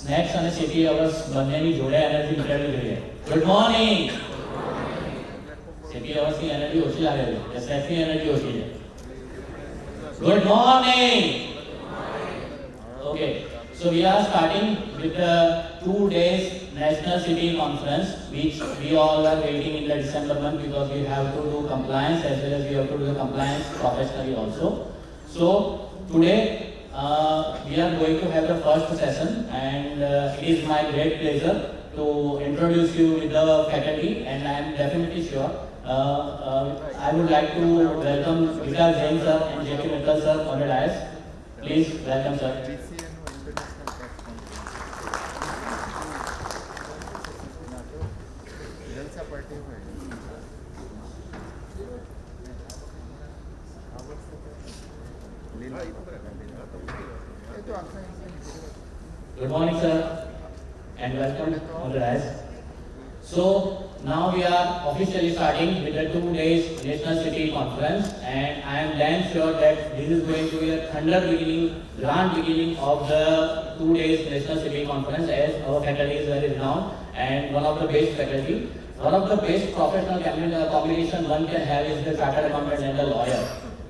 Snacks અને city hours બંનેની જોડે એનર્જી નીકળવી જોઈએ. Good morning. સિટી અવર્સની એનર્જી ઓછી લાગે છે કે સ્નેક્સની એનર્જી ઓછી છે? Good morning. Okay, so we are starting with the 2 days National City Conference, which we all are waiting in the December month because we have to do compliance as well as we have to do the compliance professionally also. So today we are going to have the first session, and it is my great pleasure to introduce you with the faculty, and I am definitely sure I would like to welcome Vikas Jain sir and J.K. Mittal sir on the dais. Please welcome sir. Good morning sir and welcome on the dais. So now we are officially starting with the 2 days National City Conference, and I am damn sure that this is going to be a thunder beginning, grand beginning of the 2 days National City Conference, as our faculty is very renowned and one of the best faculty. One of the best professional combination one can have is the chartered accountant and the lawyer.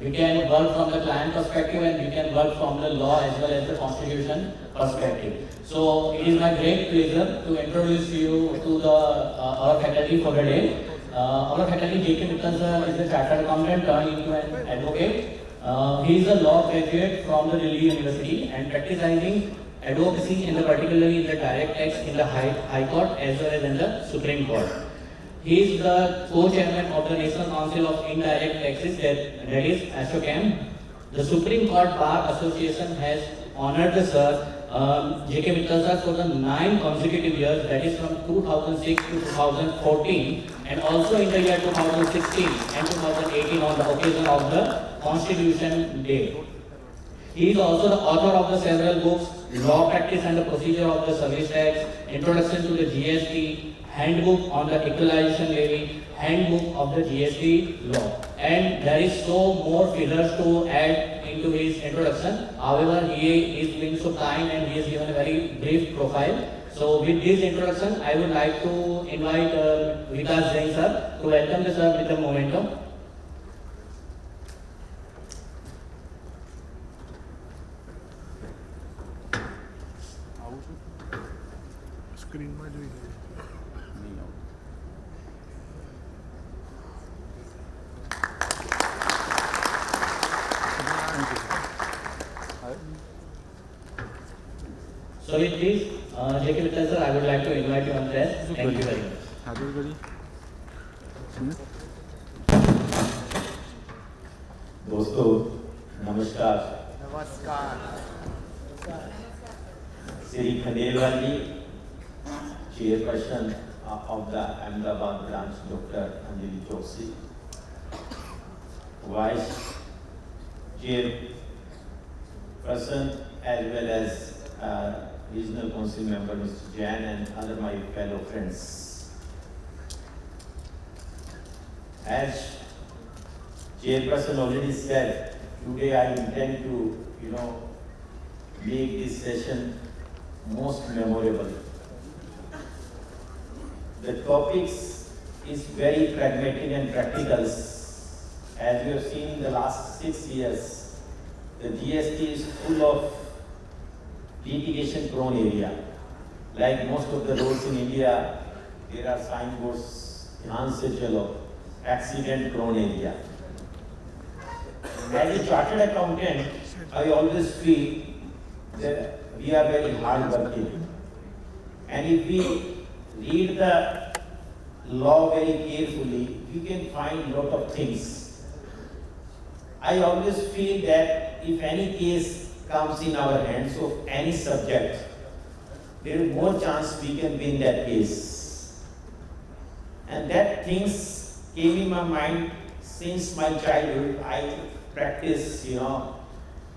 We can work from the client perspective and we can work from the law as well as the constitution perspective. So it is my great pleasure to introduce you to the our faculty for the day. Our faculty J.K. Mittal sir is a chartered accountant turned into an advocate. He is a law graduate from the Delhi University and practicing advocacy in the particularly in the direct tax in the High Court as well as in the Supreme Court. He is the co-chairman of the National Council of Indirect Taxes, that is ASSOCHAM. The Supreme Court Bar Association has honored the sir J.K. Mittal sir for the 9 consecutive years, that is from 2006 to 2014, and also in the year 2016 and 2018 on the occasion of the Constitution Day. He is also the author of the several books, Law Practice and the Procedure of the Service Tax, Introduction to the GST, Handbook on the Equalization Levy, Handbook of the GST Law. And there is so more figures to add into his introduction. However, he is being so kind and he has given a very brief profile. So with this introduction, I would like to invite Vikas Jain sir to welcome the sir with the momentum. Screen માં જોઈ So with this, J.K. Mittal sir, I would like to invite you on the desk. Thank you very much. આગળ કરી दोस्तों नमस्कार. श्री खंडेलवाल जी, chairperson of the Ahmedabad branch, Dr. Anjali Choksi, Vice Chairperson as well as Regional Council member Mr. Jain and other my fellow friends. As Chairperson already said, today I intend to, make this session most memorable. The topics is very pragmatic and practical. As we have seen in the last 6 years, the GST is full of litigation prone area. Like most of the roads in India, there are signboards, "Dhyan se chalo," accident prone area. As a chartered accountant, I always feel that we are very hard working. And if we read the law very carefully, we can find lot of things. I always feel that if any case comes in our hands of any subject, there is more chance we can win that case. And that things came in my mind since my childhood. I practice,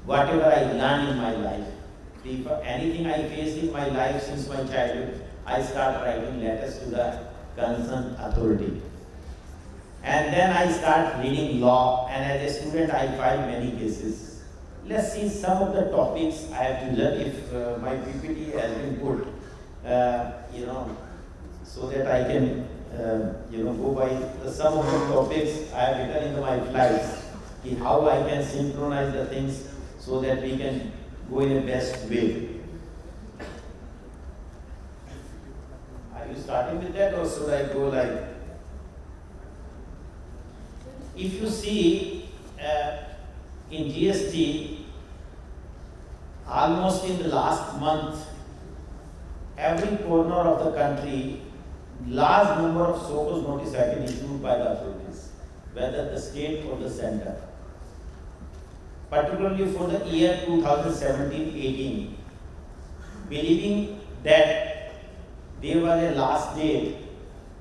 whatever I learn in my life. If anything I faced in my life since my childhood, I start writing letters to the concerned authority. And then I start reading law, and as a student I filed many cases. Let's see some of the topics I have to learn. If my PPT has been put, so that I can, go by some of the topics I have written in my slides, how I can synchronize the things so that we can go in the best way. Are you starting with that or should I go like? If you see in GST, almost in the last month, every corner of the country, large number of so-called notice have been issued by the authorities, whether the state or the center. Particularly for the year 2017-18, believing that there was a last date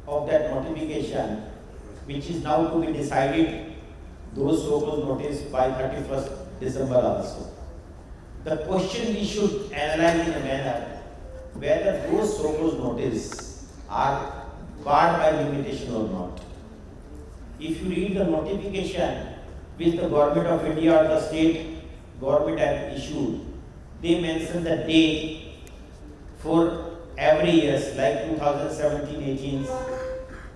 of that notification, which is now to be decided, those so-called notice by 31st December also. The question we should analyze in a manner whether those so-called notice are barred by limitation or not. If you read the notification which the Government of India or the state government have issued, they mention the date for every year, like 2017-18,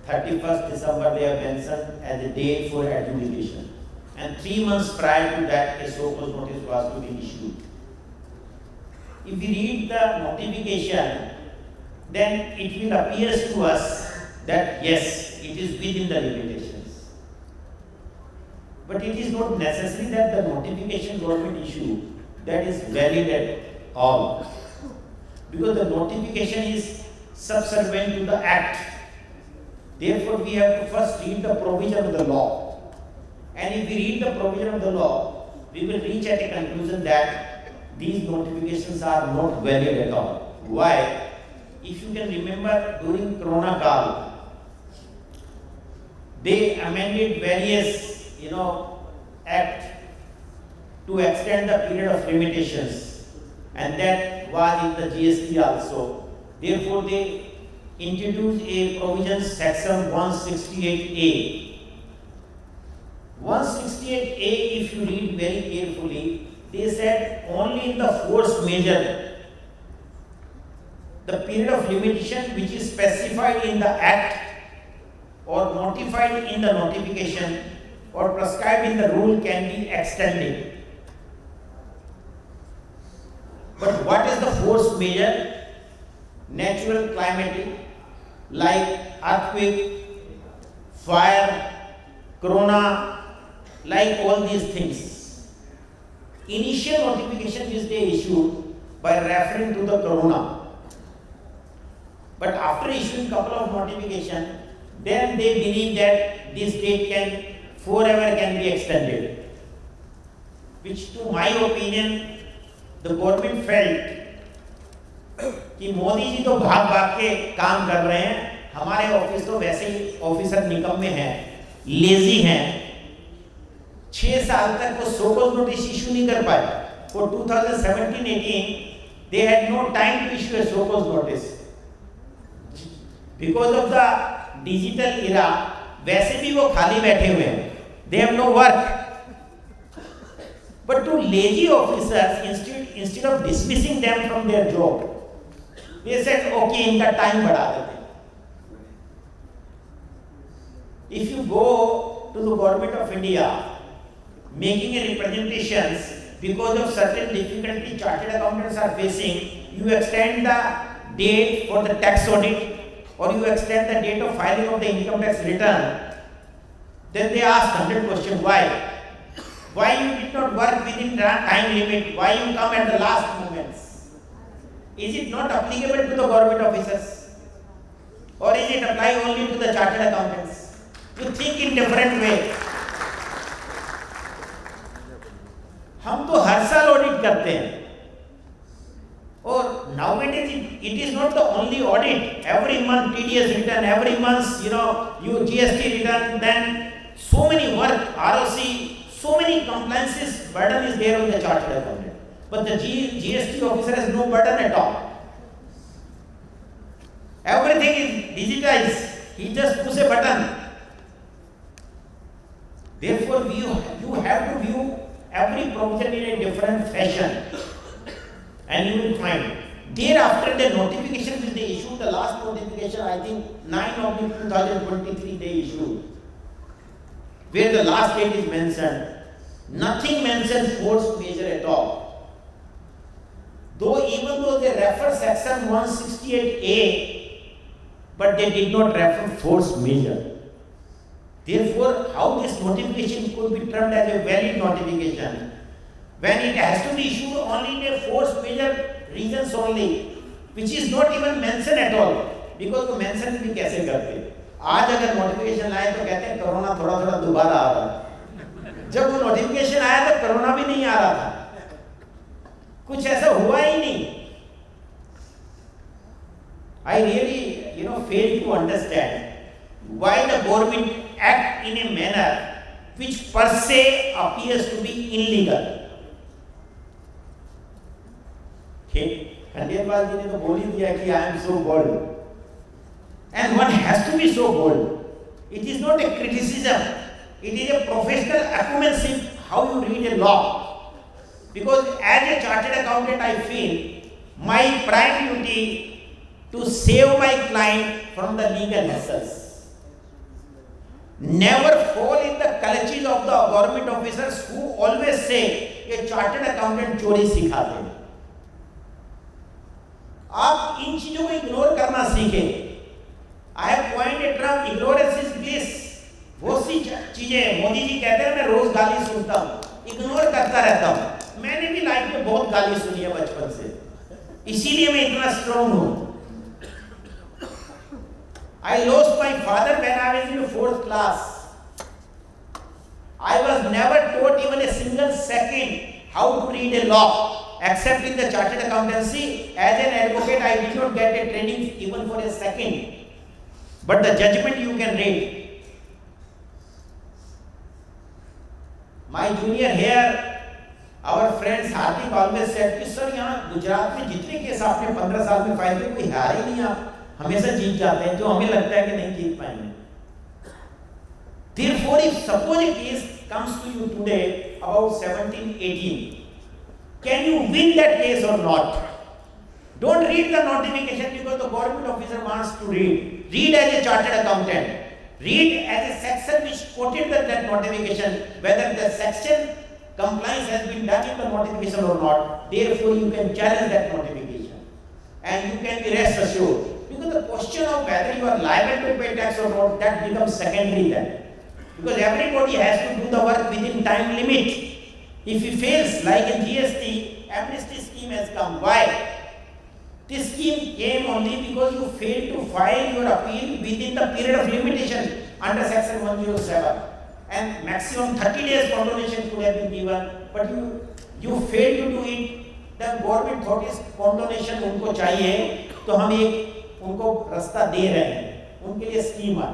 31st December they have mentioned as a date for adjudication. And 3 months prior to that, a so-called notice was to be issued. If we read the notification, then it will appear to us that yes, it is within the limitations. But it is not necessary that the notification government issue that is valid at all. Because the notification is subservient to the act. Therefore, we have to first read the provision of the law. And if we read the provision of the law, we will reach at a conclusion that these notifications are not valid at all. Why? If you can remember, during Corona Kaal, they amended various, act to extend the period of limitations, and that was in the GST also. Therefore, they introduced a provision, section 168A. 168A, if you read very carefully, they said only in the force majeure, the period of limitation which is specified in the act or notified in the notification or prescribed in the rule can be extended. But what is the force majeure? Natural climatic, like earthquake, fire, corona, like all these things. Initial notification which they issued by referring to the corona. But after issuing couple of notification, then they believe that this date can forever be extended. Which to my opinion, the government felt कि मोदी जी तो भाग भाग के काम कर रहे हैं, हमारे ऑफिस तो वैसे ही ऑफिसर निकम्मे हैं, लेजी हैं, 6 साल तक वो सो-कॉल्ड नोटिस इशू नहीं कर पाए. For 2017-18, they had no time to issue a so-called notice. Because of the digital era, वैसे भी वो खाली बैठे हुए हैं. They have no work. But to lazy officers, instead of dismissing them from their job, they said, okay, इनका time बढ़ा देते हैं. If you go to the Government of India, making a representations because of certain difficulty chartered accountants are facing, you extend the date for the tax audit or you extend the date of filing of the income tax return. Then they ask 100 questions. Why? Why you did not work within the time limit? Why you come at the last moments? Is it not applicable to the government officers? Or is it apply only to the chartered accountants? You think in different way. हम तो हर साल audit करते हैं. और nowadays it is not the only audit. Every month TDS return, every month you GST return, then so many work, ROC, so many compliances burden is there on the chartered accountant. But the GST officer has no burden at all. Everything is digitized. He just push a button. Therefore, you have to view every provision in a different fashion. And you will find Thereafter, the notification which they issued, the last notification, I think 9/2023 they issued, where the last date is mentioned. Nothing mentions force majeure at all. Even though they refer section 168A, but they did not refer force majeure. Therefore, how this notification could be termed as a valid notification when it has to be issued only in a force majeure reasons only, which is not even mentioned at all, because वो mention भी कैसे करते? आज अगर notification आए तो कहते हैं कोरोना थोड़ा थोड़ा दोबारा आ रहा है। जब वो notification आया तो कोरोना भी नहीं आ रहा था, कुछ ऐसा हुआ ही नहीं। I really, fail to understand why the government act in a manner which per se appears to be illegal. Khandelwal जी ने तो बोल ही दिया कि I am so bold, and one has to be so bold. It is not a criticism; it is a professional accommodation how you read a law. Because as a chartered accountant, I feel my prime duty to save my client from the legal hassles. Never fall in the clutches of the government officers who always say a chartered accountant चोरी सिखाते हैं. आप इन चीजों को ignore करना सीखें. I have coined a term, ignorance is bliss. बहुत सी चीजें मोदी जी कहते हैं, मैं रोज गाली सुनता हूँ, इग्नोर करता रहता हूँ. मैंने भी लाइफ में बहुत गाली सुनी है बचपन से, इसीलिए मैं इतना स्ट्रॉन्ग हूँ. I lost my father when I was in the 4th class. I was never taught even a single second how to read a law, except in the chartered accountancy. As an advocate, I did not get a training even for a second. But the judgment you can read. My junior here, our friends Hardik always said कि sir यहाँ गुजरात में जितने case आपने 15 साल में file किए कोई हार ही नहीं, आप हमेशा जीत जाते हैं, जो हमें लगता है कि नहीं जीत पाएंगे. Therefore, if suppose a case comes to you today about 17-18, can you win that case or not? Don't read the notification because the government officer wants to read. Read as a chartered accountant. Read as a section which quoted that notification, whether the section compliance has been done in the notification or not. Therefore, you can challenge that notification. And you can be rest assured. Because the question of whether you are liable to pay tax or not, that becomes secondary then. Because everybody has to do the work within time limit. If he fails, like in GST, amnesty scheme has come. Why? This scheme came only because you failed to file your appeal within the period of limitation under section 107. And maximum 30 days condonation could have been given, but you failed to do it. The government thought is condonation उनको चाहिए, तो हम एक उनको रास्ता दे रहे हैं, उनके लिए स्कीम है.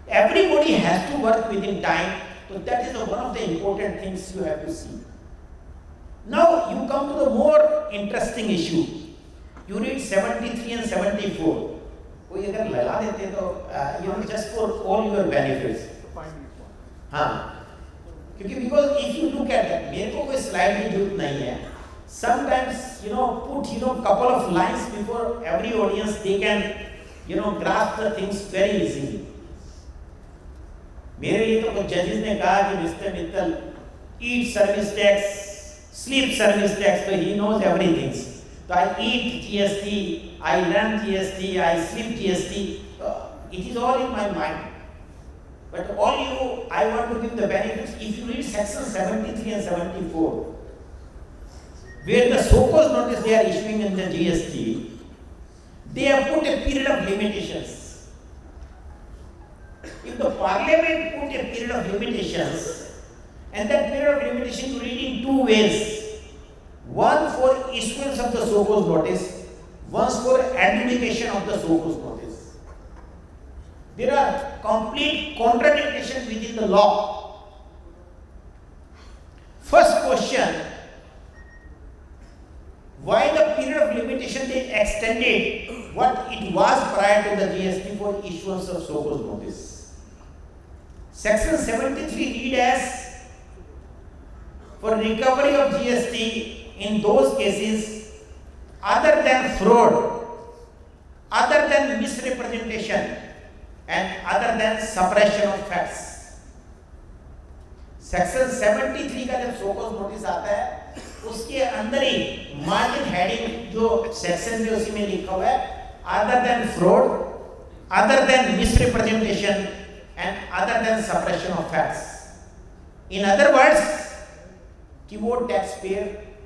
Everybody has to work within time, so that is one of the important things you have to see. Now you come to the more interesting issue. You read 73 and 74. कोई अगर लगा देते तो just for all your benefits. हाँ. क्योंकि because if you look at that, मेरे को कोई slide की जरूरत नहीं है. Sometimes put couple of lines before every audience, they can grasp the things very easily. मेरे लिए तो कुछ जजेस ने कहा कि mister Mittal, eat service tax, sleep service tax, so he knows everything. So I eat GST, I learn GST, I sleep GST. It is all in my mind. But I want to give the benefits. If you read section 73 and 74, where the so-called notice they are issuing in the GST, they have put a period of limitations. If the parliament put a period of limitations, and that period of limitation you read in two ways. One for issuance of the so-called notice, one for adjudication of the so-called notice. There are complete contradictions within the law. First question, why the period of limitation they extended what it was prior to the GST for issuance of so-called notice. Section 73 read as for recovery of GST in those cases other than fraud, other than misrepresentation, and other than suppression of facts. Section 73 का जब show cause notice आता है उसके अंदर ही margin heading जो section में उसी में लिखा हुआ है, other than fraud, other than misrepresentation and other than suppression of facts. In other words कि वो टैक्स पेयर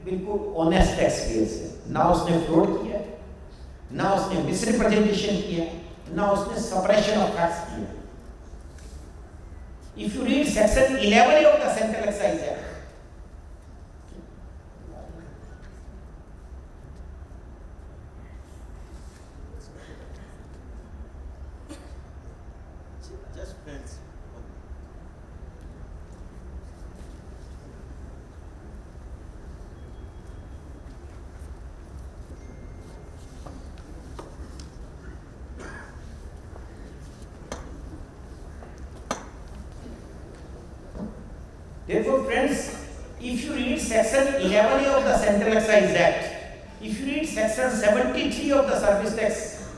बिल्कुल ऑनेस्ट टैक्स पेयर से, ना उसने फ्रॉड किया, ना उसने मिसरिप्रेजेंटेशन किया, ना उसने सप्रेशन ऑफ फैक्ट्स किया. If you read section 11 of the Central Excise Act, just friends. therefore, friends, if you read section 11 of the Central Excise Act, if you read section 73 of the Service Tax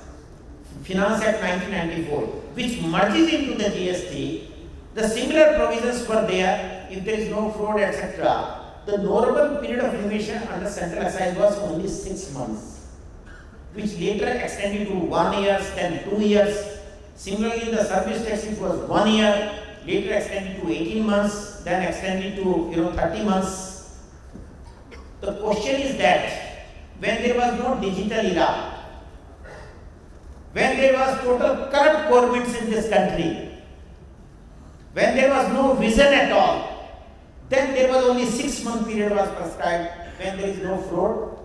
Finance Act 1994, which merges into the GST, the similar provisions were there. If there is no fraud, etc., the normal period of remission under Central Excise was only 6 months, which later extended to 1 year, then 2 years. Similarly, in the service tax it was 1 year, later extended to 18 months, then extended to 30 months. The question is that when there was no digital era, when there was total corrupt governments in this country, when there was no vision at all, then there was only 6 month period was prescribed, when there is no fraud,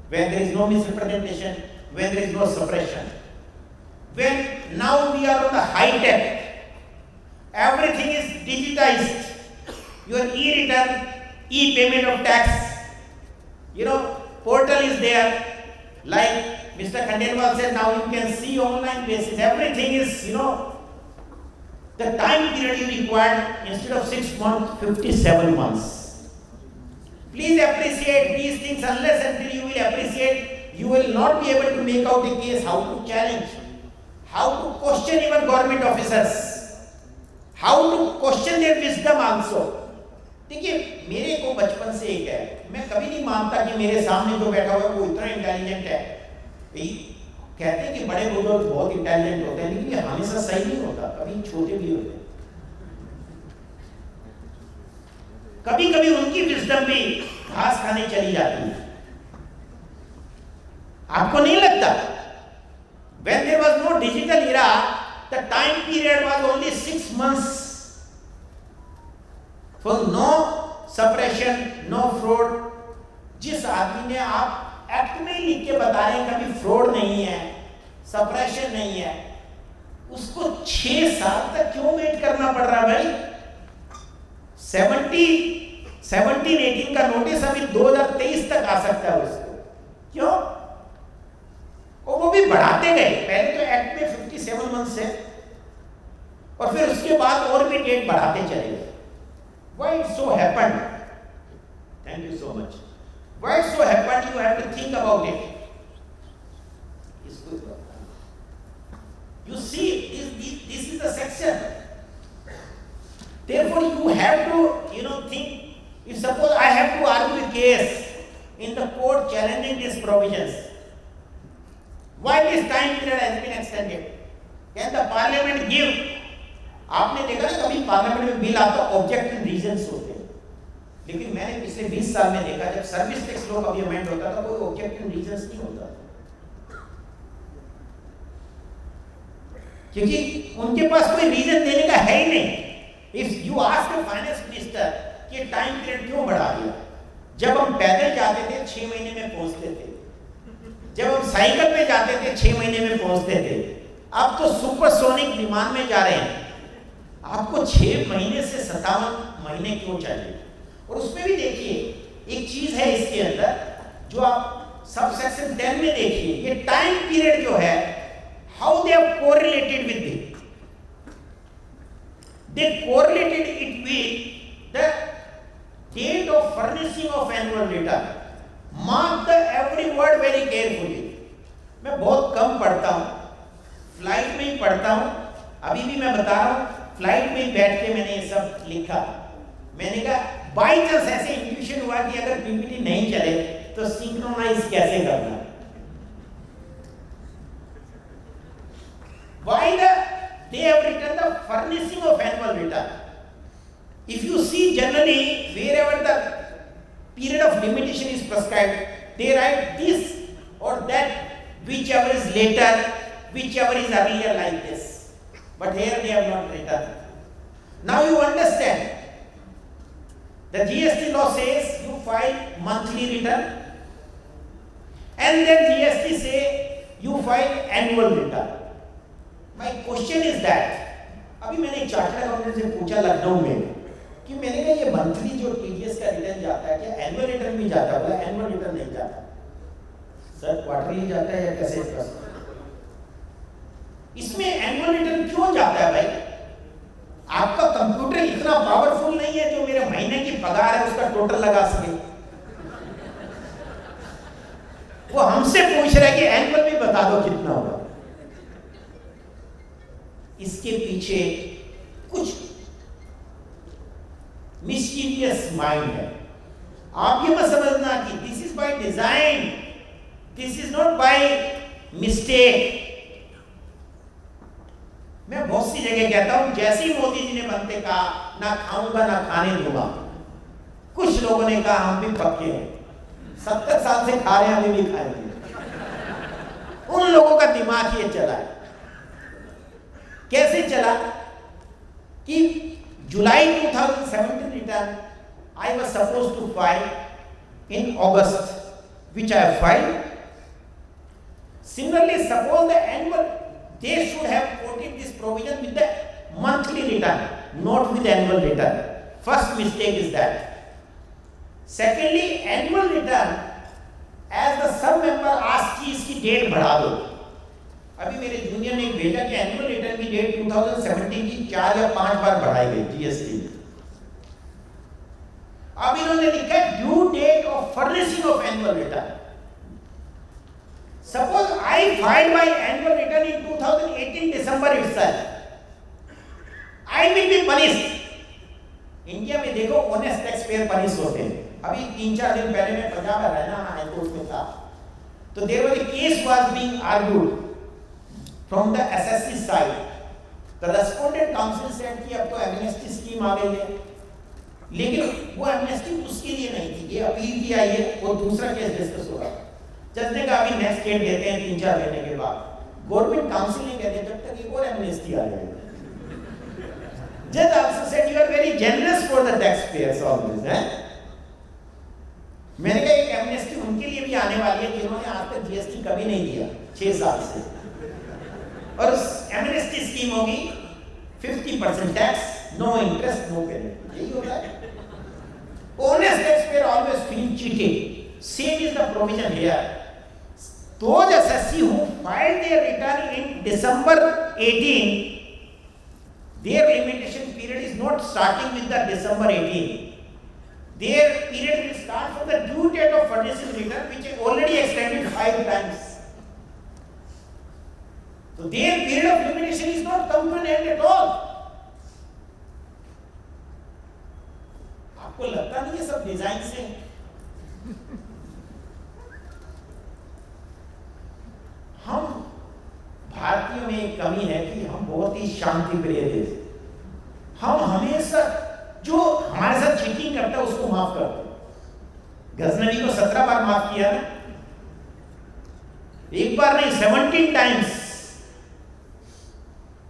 when there is no misrepresentation, when there is no suppression. When now we are on the high tech, everything is digitized. Your e-return, e-payment of tax, portal is there. Like Mr. Khandelwal said, now you can see online basis. Everything is, the time period you required instead of 6 months, 57 months. Please appreciate these things. Unless until you will appreciate, you will not be able to make out a case how to challenge, how to question even government officers, how to question their wisdom also. देखिए, मेरे को बचपन से एक है, मैं कभी नहीं मानता कि मेरे सामने जो बैठा हुआ है वो इतना इंटेलिजेंट है. कहते हैं कि बड़े बुजुर्ग बहुत इंटेलिजेंट होते हैं, लेकिन ये हमेशा सही नहीं होता, कभी छोटे भी होते हैं. कभी कभी उनकी विजडम भी घास खाने चली जाती है. आपको नहीं लगता? When there was no digital era, the time period was only 6 months. For no suppression, no fraud. जिस आदमी ने आप एक्ट में लिख के बता रहे हैं कभी फ्रॉड नहीं है, सप्रेशन नहीं है, उसको 6 साल तक क्यों वेट करना पड़ रहा भाई? 17-18 का नोटिस अभी 2023 तक आ सकता है उसको. क्यों? और वो भी बढ़ाते गए. पहले तो एक्ट में 57 मंथ है और फिर उसके बाद और भी डेट बढ़ाते चले गए. Why it so happened? Thank you so much. Why it so happened? You have to think about it. You see, this is the section. Therefore, you have to, think. If suppose I have to argue a case in the court challenging these provisions, why this time period has been extended? Can the parliament give? आपने देखा ना कभी parliament में bill आता objective reasons होते हैं, लेकिन मैंने पिछले 20 साल में देखा जब सर्विस टैक्स लॉ का अमेंडमेंट होता था कोई ऑब्जेक्टिव रीजंस नहीं होता, क्योंकि उनके पास कोई रीजन देने का है ही नहीं. If you ask the finance minister कि टाइम पीरियड क्यों बढ़ा दिया? जब हम पैदल जाते थे 6 महीने में पहुंचते थे, जब हम साइकिल पे जाते थे 6 महीने में पहुंचते थे. अब तो सुपरसोनिक विमान में जा रहे हैं, आपको 6 महीने से 57 महीने क्यों चाहिए? और उसमें भी देखिए एक चीज है इसके अंदर जो आप सब सेक्शन 10 में देखिए, ये टाइम पीरियड जो है how they have correlated with it. They correlated it with the date of furnishing of annual return. Mark the every word very carefully. मैं बहुत कम पढ़ता हूँ, फ्लाइट में ही पढ़ता हूँ। अभी भी मैं बता रहा हूँ, फ्लाइट में ही बैठ के मैंने ये सब लिखा। मैंने कहा बाई चांस ऐसे इंट्यूशन हुआ कि अगर पीपीटी नहीं चले तो सिंक्रोनाइज कैसे करना। Why they have written the furnishing of annual return. If you see generally wherever the period of limitation is prescribed, they write this or that, whichever is later, whichever is earlier, like this. But here they have not written. Now you understand. The GST law says you file monthly return, and then GST say you file annual return. My question is that, अभी मैंने chartered accountant से पूछा लखनऊ में कि मैंने कहा ये monthly जो टीडीएस का रिटर्न जाता है क्या एनुअल रिटर्न भी जाता है? बोला एनुअल रिटर्न नहीं जाता सर, क्वार्टरली जाता है या कैसे? इसमें एनुअल रिटर्न क्यों जाता है भाई? आपका कंप्यूटर इतना पावरफुल नहीं है जो मेरे महीने की पगार है उसका टोटल लगा सके। वो हमसे पूछ रहा है कि एनुअल भी बता दो कितना होगा। इसके पीछे कुछ मिस्टीरियस माइंड है। आप ये मत समझना कि this is by design, this is not by mistake. मैं बहुत सी जगह कहता हूं जैसे ही मोदी जी ने बनते कहा ना खाऊंगा ना खाने दूंगा, कुछ लोगों ने कहा हम भी पक्के हैं, 70 साल से खा रहे हैं, अभी भी खाएंगे। उन लोगों का दिमाग ये चला है। कैसे चला कि जुलाई 2017 return I was supposed to file in August, which I have filed. Similarly, suppose the annual, they should have quoted this provision with the monthly return, not with annual return. First mistake is that. Secondly, annual return, as the sub member asked कि इसकी date बढ़ा दो। अभी मेरे junior ने भेजा कि annual return की डेट 2017 की 4 या 5 बार बढ़ाई गई जीएसटी में। अब इन्होंने लिखा due date of furnishing of annual return. Suppose I filed my annual return in 2018 December itself, I will be punished. India में देखो ऑनेस्ट टैक्स पेयर पनिश होते हैं। अभी 3-4 दिन पहले मैं पंजाब हरियाणा हाई कोर्ट में था, तो there was a case was being argued from the SSC side. The respondent counsel said कि अब तो एमनेस्टी स्कीम आ गई है, लेकिन वो एमनेस्टी उसके लिए नहीं थी, ये अपील की आई है, वो दूसरा केस डिस्कस हो रहा है। जज ने कहा अभी नेक्स्ट डेट देते हैं 3-4 महीने के बाद। गवर्नमेंट काउंसिल ने कह दिया जब तक एक और एमनेस्टी आ जाएगी। जज also said you are very generous for the taxpayers always, हैं? मैंने कहा एक एमनेस्टी उनके लिए भी आने वाली है जिन्होंने आज तक जीएसटी कभी नहीं दिया 6 साल से, और एमनेस्टी स्कीम होगी 50% tax, no interest, no penalty. यही होता है। Honest taxpayer always feel cheated. Same is the provision here. Those assessee who filed their return in December 18, their limitation period is not starting with the December 18. Their period will start from the due date of furnishing return, which is already extended 5 times. So their period of limitation is not come to an end at all. आपको लगता नहीं ये सब design से? हम भारतीयों में एक कमी है कि हम बहुत ही शांति प्रिय देश। हम हमेशा जो हमारे साथ चीटिंग करता है उसको माफ करते हैं। गजनवी को 17 बार माफ किया ना, एक बार नहीं 17 टाइम्स।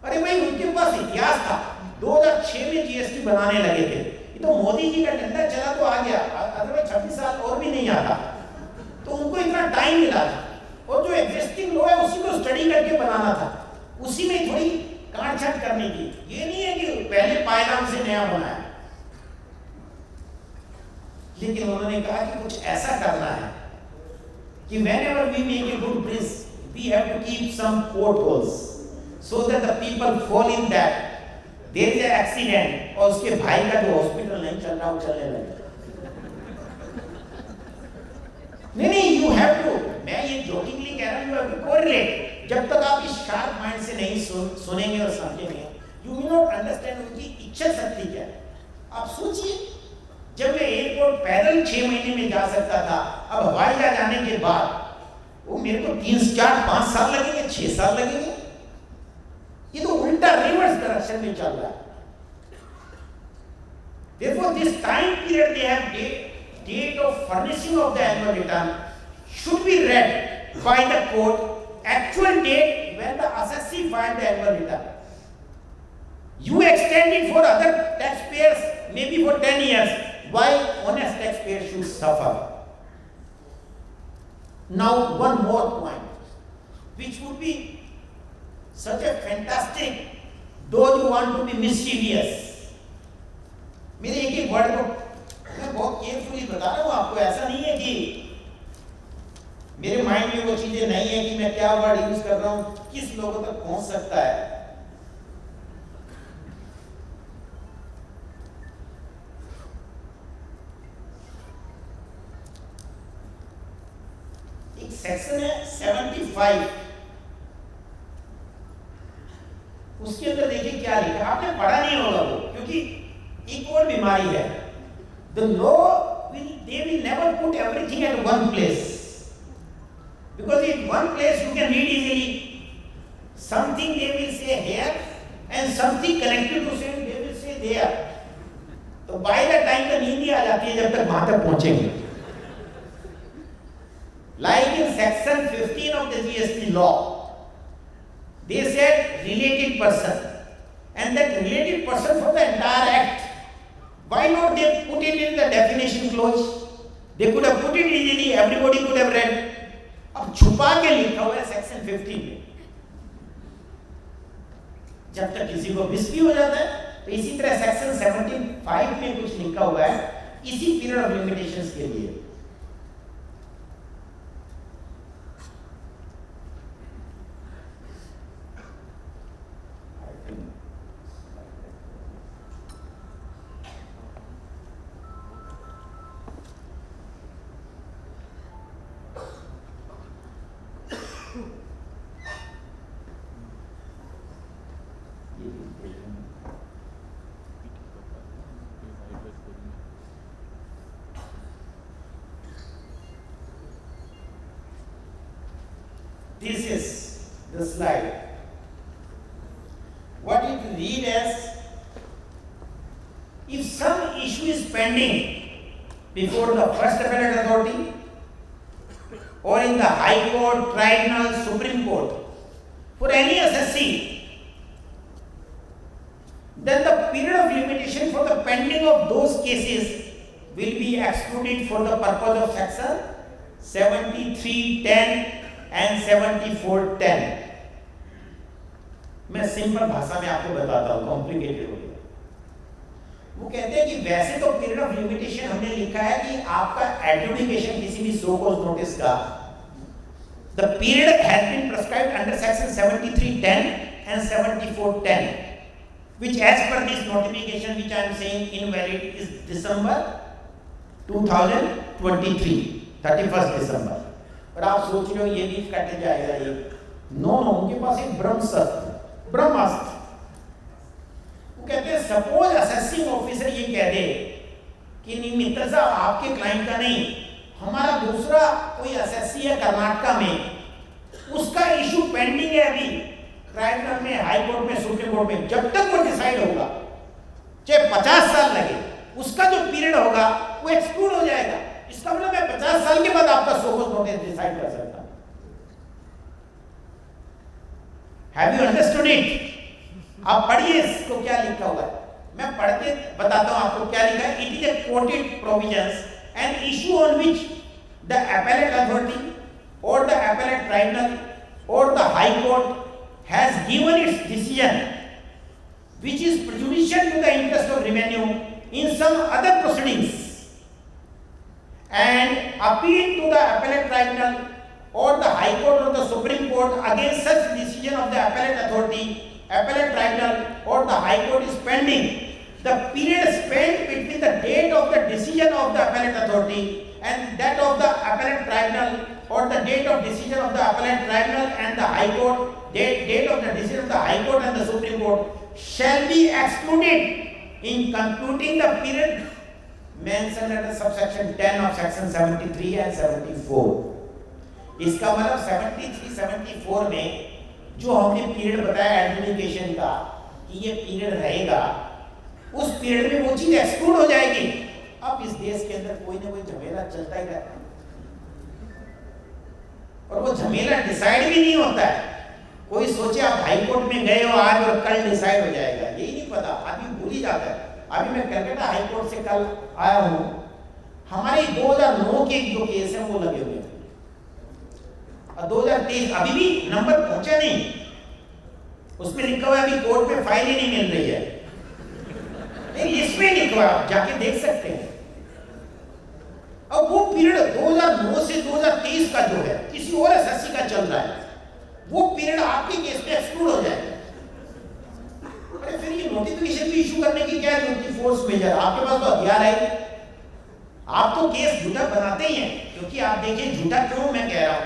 अरे भाई उनके पास इतिहास था, 2006 में जीएसटी बनाने लगे थे। ये तो मोदी जी का डंडा चला तो आ गया, अदरवाइज 26 साल और भी नहीं आता। तो उनको इतना टाइम मिला था, और जो एग्जिस्टिंग लॉ है उसी को स्टडी करके बनाना था, उसी में थोड़ी काटछाट करने की। ये नहीं है कि पहले पायदान से नया बनाया। लेकिन उन्होंने कहा कि कुछ ऐसा करना है कि whenever we make a good bridge, we have to keep some portholes so that the people fall in that. There is an accident और उसके भाई का जो हॉस्पिटल नहीं चल रहा वो चलने लगा। नहीं नहीं, यू हैव टू, मैं ये जोकिंगली कह रहा हूँ, यू हैव टू कोरिलेट। जब तक आप इस शार्प माइंड से नहीं सुनेंगे और समझेंगे, यू विल नॉट अंडरस्टैंड उनकी इच्छा शक्ति क्या है। आप सोचिए, जब मैं एयरपोर्ट पैदल 6 महीने में जा सकता था, अब हवाई जहाज आने के बाद वो मेरे को 3, 4, 5 साल लगेंगे, 6 साल लगेंगे। ये तो उल्टा रिवर्स डायरेक्शन में चल रहा है। Therefore, this time period they have date of furnishing of the annual return should be read by the court. Actual date when the assessee filed the annual return. You extend it for other taxpayers, maybe for 10 years. Why honest taxpayers should suffer? Now, one more point, which would be such a fantastic, those who want to be mischievous. मेरे एक एक word को मैं बहुत carefully बता रहा हूँ आपको, ऐसा नहीं है कि मेरे माइंड में वो चीजें नहीं है कि मैं क्या वर्ड यूज कर रहा हूँ, किस लोगों तक पहुंच सकता है। एक सेक्शन है 75, उसके अंदर देखिए क्या लिखा, आपने पढ़ा नहीं होगा वो, क्योंकि एक और बीमारी है। The law they will never put everything at one place, because in one place you can read easily. Something they will say here and something connected to say they will say there. तो by the time तो नींद ही आ जाती है जब तक वहां तक पहुंचेंगे। Like in section 15 of the GST law, they said related person, and that related person for the entire act. Why not they put it in the definition clause? They could have put it easily, everybody could have read. अब छुपा के लिखा हुआ है section 15 में, जब तक किसी को मिस भी हो जाता है। तो इसी तरह सेक्शन 75 में कुछ लिखा हुआ है इसी पीरियड ऑफ लिमिटेशंस के लिए। This is the slide. What it read as, if some issue is pending before the first appellate authority or in the High Court, Tribunal, Supreme Court, for any assessee, then the period of limitation for the pending of those cases will be excluded for the purpose of section 7310 and 7410. मैं simple भाषा में आपको बताता हूँ, complicated हो गया। वो कहते हैं कि वैसे तो पीरियड ऑफ लिमिटेशन हमने लिखा है कि आपका एडजुडिकेशन किसी भी सो कॉज नोटिस का, the period has been prescribed under section 7310 and 7410, which as per this notification which I am saying invalid is December 2023, 31st December। पर आप सोच रहे हो ये भी कट जाएगा ये, नो नो, उनके पास एक ब्रह्मास्त्र। वो कहते हैं सपोज असेसिंग ऑफिसर ये कह दे कि नहीं मित्र साहब आपके क्लाइंट का नहीं, हमारा दूसरा कोई असेसी है कर्नाटका में, उसका इशू पेंडिंग है अभी ट्राइब्यूनल में, हाई कोर्ट में, सुप्रीम कोर्ट में, जब तक वो डिसाइड होगा चाहे 50 साल लगे, उसका जो पीरियड होगा वो एक्सक्लूड हो जाएगा। इसका मतलब मैं 50 साल के बाद आपका सोकस नोटिस डिसाइड कर सकता हूं। Have you understood it? आप पढ़िए इसको क्या लिखा हुआ है, मैं पढ़ के बताता हूं आपको क्या लिखा है। It is a coated provisions an issue on which the appellate authority or the appellate tribunal or the high court has given its decision which is prejudicial to the interest of revenue in some other proceedings, and appeal to the appellate tribunal or the high court or the supreme court against such decision of the appellate authority, appellate tribunal or the high court is pending, the period spent between the date of the decision of the appellate authority and that of the appellate tribunal or the date of decision of the appellate tribunal and the High Court, date of the decision of the High Court and the Supreme Court shall be excluded in computing the period mentioned under subsection 10 of section 73 and 74. इसका मतलब 73, 74 में जो हमने period बताया adjudication का कि ये period रहेगा, उस पीरियड में वो चीज एक्सक्लूड हो जाएगी। अब इस देश के अंदर कोई ना कोई झमेला चलता ही रहता है और वो झमेला डिसाइड भी नहीं होता है। कोई सोचे आप हाई कोर्ट में गए हो आज और कल डिसाइड हो जाएगा, यही नहीं पता, आदमी भूल ही जाता है। अभी मैं कलकत्ता हाई कोर्ट से कल आया हूँ, हमारे 2009 के जो केस है वो लगे हुए हैं और 2023 अभी भी नंबर पहुंचा नहीं, उसमें लिखा हुआ है अभी कोर्ट में फाइल ही नहीं मिल रही है, नहीं लिस्ट में लिखा हुआ, आप जाके देख सकते हैं। अब वो पीरियड 2009 से 2023 का जो है किसी और एसएससी का चल रहा है, वो पीरियड आपके केस में एक्सक्लूड हो जाएगा। अरे फिर ये नोटिफिकेशन भी इशू करने की क्या जरूरत थी? फोर्स मेजर आपके पास तो हथियार है, आप तो केस झूठा बनाते ही हैं। क्योंकि आप देखिए झूठा क्यों मैं कह रहा हूं,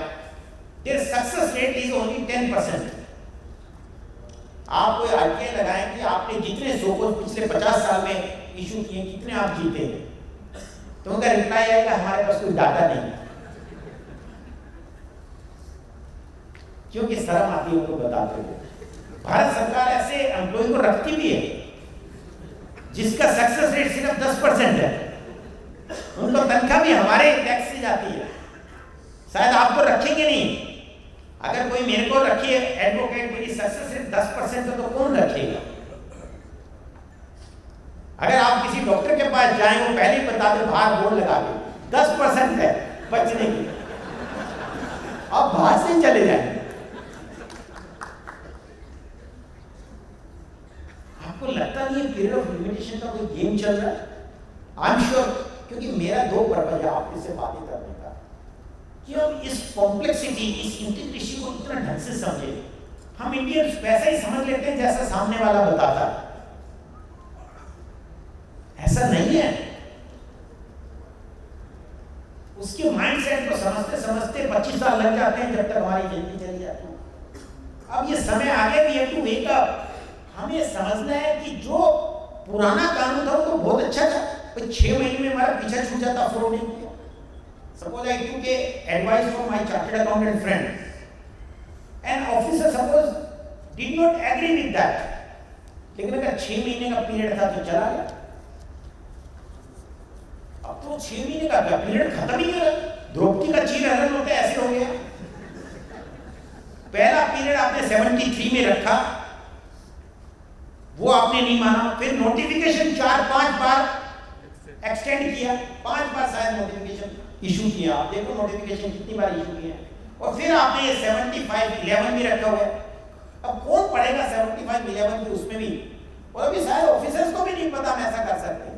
their success rate is only 10%। आप कोई आरटीआई लगाएं कि आपने जितने शोकोज पिछले 50 साल में इशू किए कितने आप जीते हैं, तो उनका रिप्लाई आएगा हमारे पास कोई डाटा नहीं, क्योंकि शर्म आती है उनको बताते हुए। भारत सरकार ऐसे एम्प्लॉय को रखती भी है जिसका सक्सेस रेट सिर्फ 10% है, उनको तनख्वाह भी हमारे टैक्स से जाती है। शायद आप तो रखेंगे नहीं, अगर कोई मेरे को रखिए एडवोकेट मेरी सक्सेस रेट 10% है तो कौन रखेगा? अगर आप किसी डॉक्टर के पास जाएं वो पहले ही बता दे बाहर बोर्ड लगा के 10% है बचने की, आप बाहर से चले जाएं। आपको लगता नहीं है पीरियड ऑफ लिमिटेशन का कोई गेम चल रहा है? आई एम श्योर, क्योंकि मेरा 2 पर्पज है आपके से बातें करने का कि हम इस कॉम्प्लेक्सिटी, इस इंटीग्रेशन को इतना ढंग से समझे। हम इंडियंस वैसा ही समझ लेते हैं जैसा सामने वाला बताता है, ऐसा नहीं है। उसके माइंडसेट को समझते समझते 25 साल लग जाते हैं जब तक हमारी जिंदगी चली जाती है। अब ये समय आगे भी है टू वेक अप। हमें समझना है कि जो पुराना कानून था वो तो बहुत अच्छा था, 6 महीने में हमारा पीछा छूट जाता, फ्रॉड नहीं किया। Suppose I took a advice from my chartered accountant friend, an officer suppose did not agree with that, लेकिन अगर 6 महीने का पीरियड था तो चला गया। अब तो 6 महीने का पीरियड खत्म ही है, द्रौपदी का चीर हरण होता है ऐसे हो गया। पहला पीरियड आपने 73 में रखा, वो आपने नहीं माना, फिर नोटिफिकेशन 4-5 बार एक्सटेंड किया, 5 बार शायद नोटिफिकेशन इशू किया। आप देखो नोटिफिकेशन कितनी बार इशू किया, और फिर आपने ये 75-11 भी रखा हुआ है। अब कौन पढ़ेगा 75-11 भी उसमें भी, और अभी शायद ऑफिसर्स को भी नहीं पता हम ऐसा कर सकते हैं।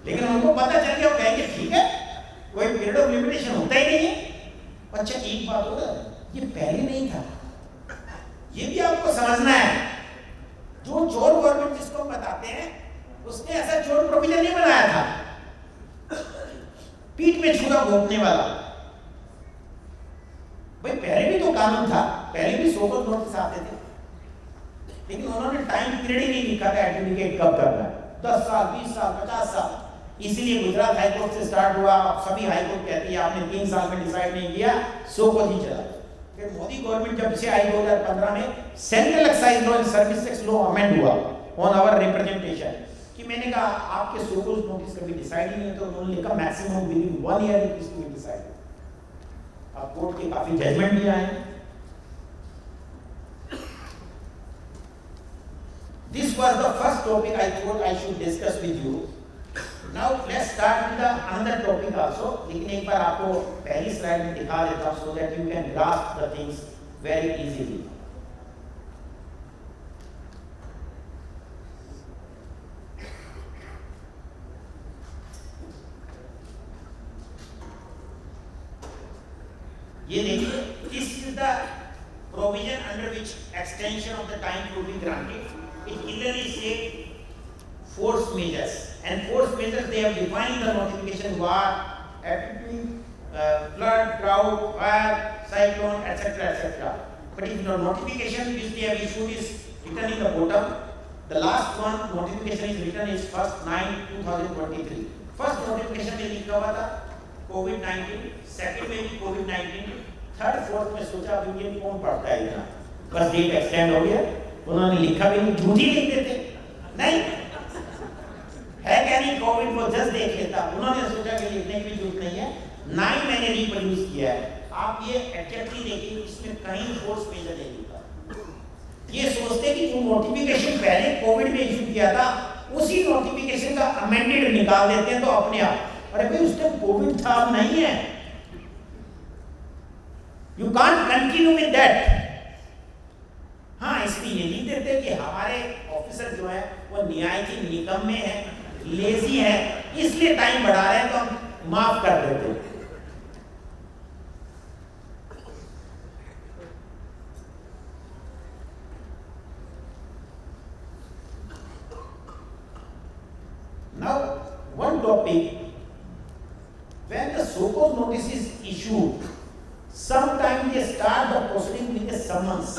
लेकिन उनको पता चल गया, वो कहेंगे ठीक है कोई पीरियड ऑफ लिमिटेशन होता ही नहीं है। अच्छा एक बात होगा, ये पहले नहीं था, ये भी आपको समझना है। जो चोर गवर्नमेंट जिसको बताते हैं उसने ऐसा चोर प्रोविजन नहीं बनाया था, पीठ में छुरा घोंपने वाला। भाई पहले भी तो कानून था, पहले भी सोकर नोटिस आते थे, लेकिन उन्होंने टाइम पीरियड ही नहीं लिखा था एडजुडिकेट कब करना है, 10 साल 20 साल 50 साल। इसलिए गुजरात हाईकोर्ट से स्टार्ट हुआ, अब सभी हाईकोर्ट कहती है आपने 3 साल में डिसाइड नहीं किया, सो को ही चला। फिर मोदी गवर्नमेंट जब से आई 2015 में central excise law and service tax law amend हुआ ऑन आवर रिप्रेजेंटेशन, कि मैंने कहा आपके सोकोज नोटिस कभी डिसाइड ही नहीं है, तो उन्होंने लिखा maximum within 1 year it is to be decided. अब कोर्ट के काफी जजमेंट भी आए। This was the first topic I thought I should discuss with you. Now let's start with the another topic also. लेकिन एक बार आपको पहली slide में दिखा देता हूँ so that you can grasp the things very easily. ये देखिए, this is the provision under which extension of the time could be granted. It clearly says force measures. And force measures, they have defined the notification war, attitude, flood, drought, fire, cyclone, etc., etc. But if the notification which they have issued is written in the bottom, the last one notification is written is 1/9/2023. First notification में लिखा हुआ था COVID-19, second में भी COVID-19, third fourth में सोचा अब ये कौन पढ़ता है इतना, बस डेट एक्सटेंड हो गया, उन्होंने लिखा भी नहीं, झूठी लिख देते, नहीं है क्या नहीं, कोविड को जस्ट देख लेता, उन्होंने सोचा कि लिखने की जरूरत नहीं है, 9 मैंने रिप्रोड्यूस किया है, आप ये एक्चुअली देखिए इसमें कहीं फोर्स मेजर नहीं लिखा, ये सोचते कि जो नोटिफिकेशन पहले कोविड में इशू किया था उसी नोटिफिकेशन का अमेंडेड निकाल देते हैं तो अपने आप, अरे भाई उस टाइम कोविड था, अब नहीं है, you can't continue with that. हाँ, इसलिए लिख देते कि हमारे ऑफिसर जो है वो न्यायिक निकम्मे हैं, लेजी है, इसलिए टाइम बढ़ा रहे हैं तो हम माफ कर देते हैं। Now, one topic, when the so-called notice is issued, sometimes they start the proceeding with a summons.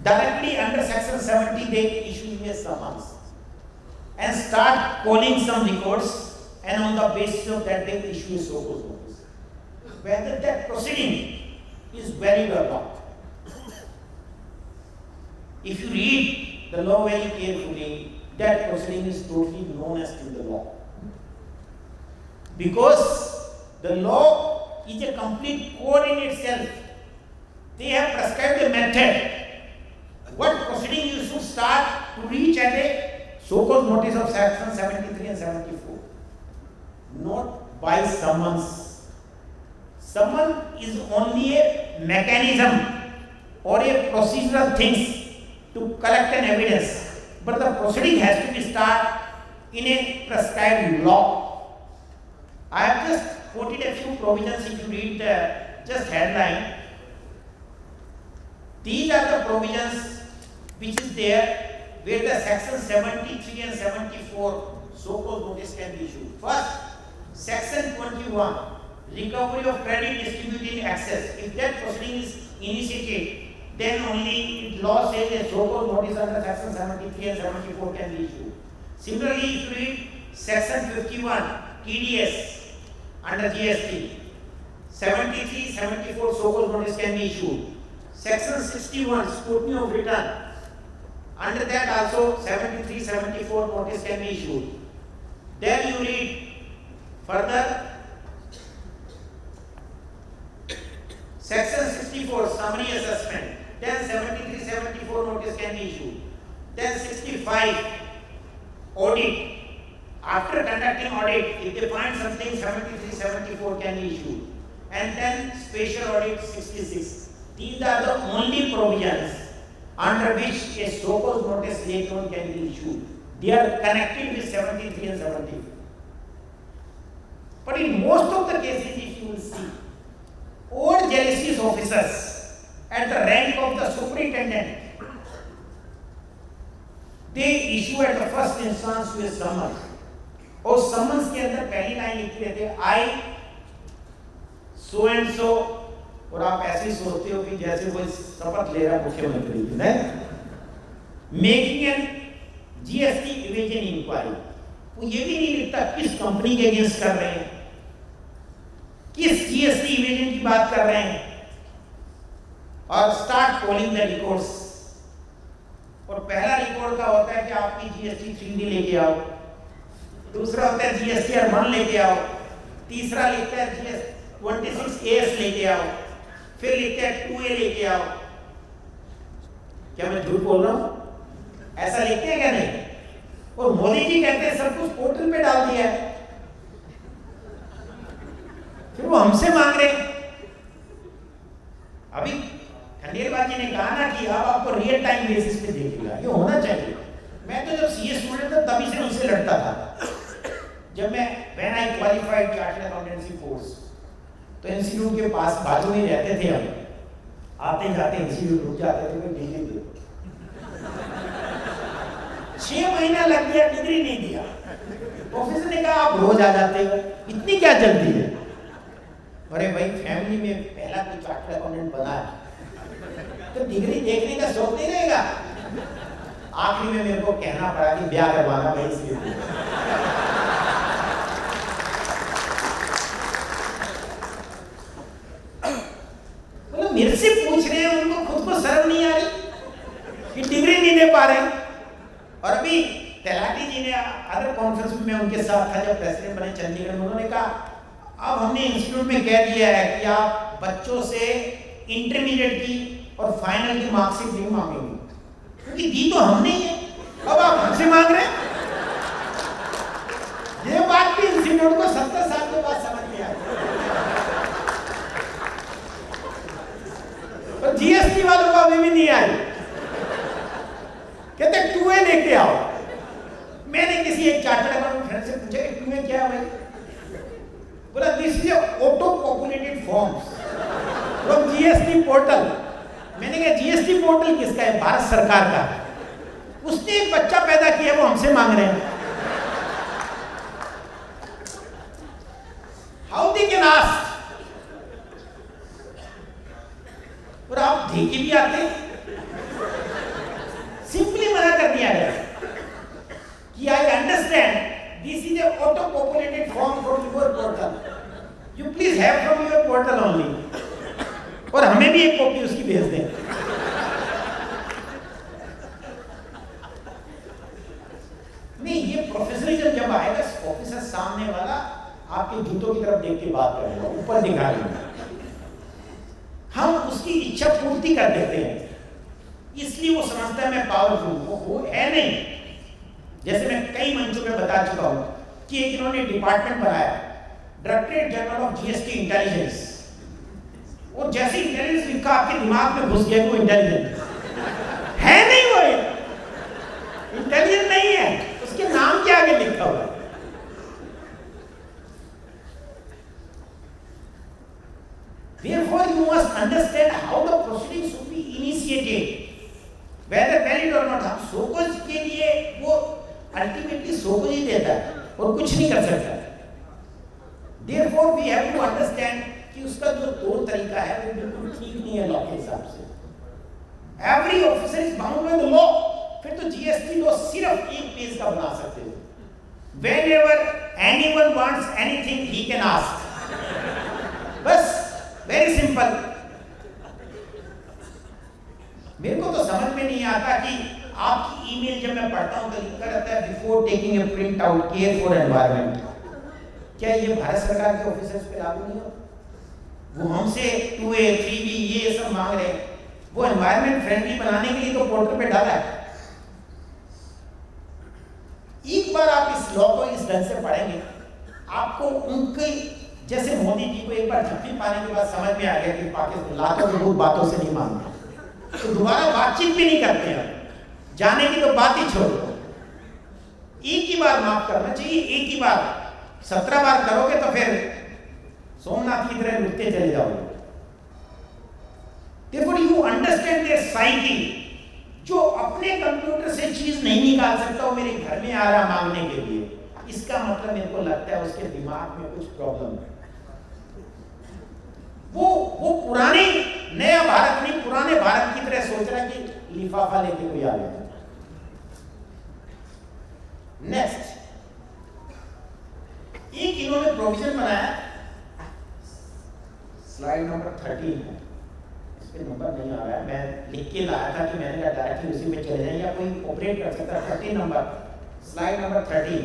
Directly under section 70, they issue a summons and start calling some records, and on the basis of that, they issue a so-called notice. Whether that proceeding is valid or not. If you read the law very carefully, that proceeding is totally known as to the law. Because the law is a complete code in itself. They have prescribed a method. What proceeding you should start to reach at a so-called notice of section 73 and 74. Not by summons. Summon is only a mechanism or a procedural things to collect an evidence. But the proceeding has to be started in a prescribed law. I have just quoted a few provisions. If you read the just headline, these are the provisions which is there where the section 73 and 74 so-called notice can be issued. First, section 21, recovery of credit distributed in excess. If that proceeding is initiated, then only law says a so-called notice under section 73 and 74 can be issued. Similarly, if you read section 51, TDS under GST, 73, 74 so-called notice can be issued. Section 61, scrutiny of return, under that also 73, 74 notice can be issued. Then you read further section 64, summary assessment. Then 73, 74 notice can be issued. Then 65, audit. After conducting audit, if they find something, 73, 74 can be issued. And then special audit 66. These are the only provisions under which a so-called notice later on can be issued. They are connected with 73 and 74. But in most of the cases, if you will see, all justice officers at the rank of the superintendent, they issue at the first instance to a summons. और summons के अंदर पहली line लिखी रहती है I so and so, और आप ऐसे सोचते हो कि जैसे कोई शपथ ले रहा मुख्यमंत्री ने, making an GST evasion inquiry, वो ये भी नहीं लिखता किस कंपनी के अगेंस्ट कर रहे हैं, किस जीएसटी इवेजन की बात कर रहे हैं, और स्टार्ट कॉलिंग द रिकॉर्ड्स। और पहला रिकॉर्ड का होता है कि आपकी जीएसटी 3D लेके आओ, दूसरा होता है जीएसटी R1 लेके आओ, तीसरा लिखता है जीएसटी 26AS लेके आओ, फिर लिखते हैं 2A लेके आओ। क्या मैं झूठ बोल रहा हूं? ऐसा लिखते हैं क्या नहीं? और मोदी जी कहते हैं सब कुछ पोर्टल पे डाल दिया है, फिर वो हमसे मांग रहे हैं। अभी खंडेलवाल जी ने कहा ना कि अब आपको रियल टाइम बेसिस पे देखेगा, ये होना चाहिए। मैं तो जब सीए स्टूडेंट था तभी से उनसे लड़ता था। जब मैं when I qualified chartered accountancy course, तो इंस्टीट्यूट के पास बाजू में रहते थे हम, आते जाते इंस्टीट्यूट रुक जाते थे, दिल्ली के 6 महीना लग गया, डिग्री नहीं दिया। प्रोफेसर ने कहा आप रोज आ जाते हो, इतनी क्या जल्दी है? अरे भाई फैमिली में पहला कोई चार्टर्ड अकाउंटेंट बना है तो डिग्री देखने का शौक नहीं रहेगा। आखिरी में मेरे को कहना पड़ा कि ब्याह करवाना भाई इसलिए। मतलब मेरे से पूछ रहे हैं, उनको खुद को शर्म नहीं आ रही कि डिग्री नहीं दे पा रहे। और अभी तलाटी जी ने अदर कॉन्फ्रेंस में उनके साथ था जब प्रेसिडेंट बने चंडीगढ़ में, उन्होंने कहा अब हमने इंस्टीट्यूट में कह दिया है कि आप बच्चों से इंटरमीडिएट की और फाइनल की मार्कशीट नहीं मांगेंगे, क्योंकि दी तो हमने ही है, अब आप हमसे मांग रहे हैं। ये बात भी इंस्टीट्यूट को 70 साल के बाद समझ में आई। और जीएसटी वालों को अभी भी नहीं आई, कहते 2A लेके आओ। मैंने किसी एक चार्टर्ड अकाउंटेंट फ्रेंड से पूछा कि 2A क्या है भाई? बोला this is auto populated forms from GST portal. मैंने कहा जीएसटी पोर्टल किसका है? भारत सरकार का। उसने एक बच्चा पैदा किया, वो हमसे मांग रहे हैं। How they can ask? और आप देखी भी आते, सिंपली मना कर दिया गया कि I understand this is a auto populated form from your portal, you please have from your portal only, और हमें भी एक कॉपी उसकी भेज दें। नहीं, ये प्रोफेसरिज्म जब आएगा, ऑफिसर सामने वाला आपके जूतों की तरफ देख के बात करेगा, ऊपर दिखा रहे हम उसकी इच्छा पूर्ति कर देते हैं, इसलिए वो समझता है मैं पावरफुल। वो है नहीं। जैसे मैं कई मंचों पे बता चुका हूं कि एक इन्होंने डिपार्टमेंट बनाया, directorate general of GST intelligence, और जैसे इंटेलिजेंस लिखा आपके दिमाग में घुस गया, वो इंटेलिजेंट है नहीं, वो इंटेलिजेंट नहीं है, उसके नाम के आगे लिखा हुआ है। Therefore, you must understand how the proceedings should be initiated, whether valid or not. हम सोकोज के लिए वो अल्टीमेटली सोकोज ही देता है और कुछ नहीं कर सकता। Therefore, we have to understand कि उसका जो तौर तरीका है वो बिल्कुल ठीक नहीं है लॉ के हिसाब से। Every officer is bound by the law. फिर तो जीएसटी लॉ सिर्फ एक पेज का बना सकते हो। Whenever anyone wants anything, he can ask. बस वेरी सिंपल। मेरे को तो समझ में नहीं आता कि आपकी ईमेल जब मैं पढ़ता हूं तो लिखा रहता है before taking a print out care for environment. क्या ये भारत सरकार के ऑफिसर्स पे लागू नहीं हो? वो हमसे 2A 3B ये सब मांग रहे हैं, वो एनवायरनमेंट फ्रेंडली बनाने के लिए तो पोर्टल पे डाला है। एक बार आप इस लॉ को इस ढंग से पढ़ेंगे, आपको उनके जैसे मोदी जी को एक बार झप्पी पाने के बाद समझ में आ गया कि पाकिस्तान लातों की बातों से नहीं मानते, तो दोबारा बातचीत भी नहीं करते हैं। जाने की तो बात ही छोड़ दो, एक ही बार माफ करना चाहिए, एक ही बार। 17 बार करोगे तो फिर सोमनाथ की तरह लुटते चले जाओगे। Therefore you understand their psyche। जो अपने कंप्यूटर से चीज नहीं निकाल सकता वो मेरे घर में आ रहा मांगने के लिए, इसका मतलब मेरे को लगता है उसके दिमाग में कुछ प्रॉब्लम है। वो पुराने नया भारत नहीं, पुराने भारत की तरह सोच रहा है कि लिफाफा लेके कोई आ गया। नेक्स्ट, एक इन्होंने प्रोविजन बनाया, स्लाइड नंबर 13 है, इस पे नंबर नहीं आ रहा है, मैं लिख के लाया था कि मैंने कहा डायरेक्टली उसी में चले जाए या कोई ऑपरेट कर सकता है। 13 number, slide number 13।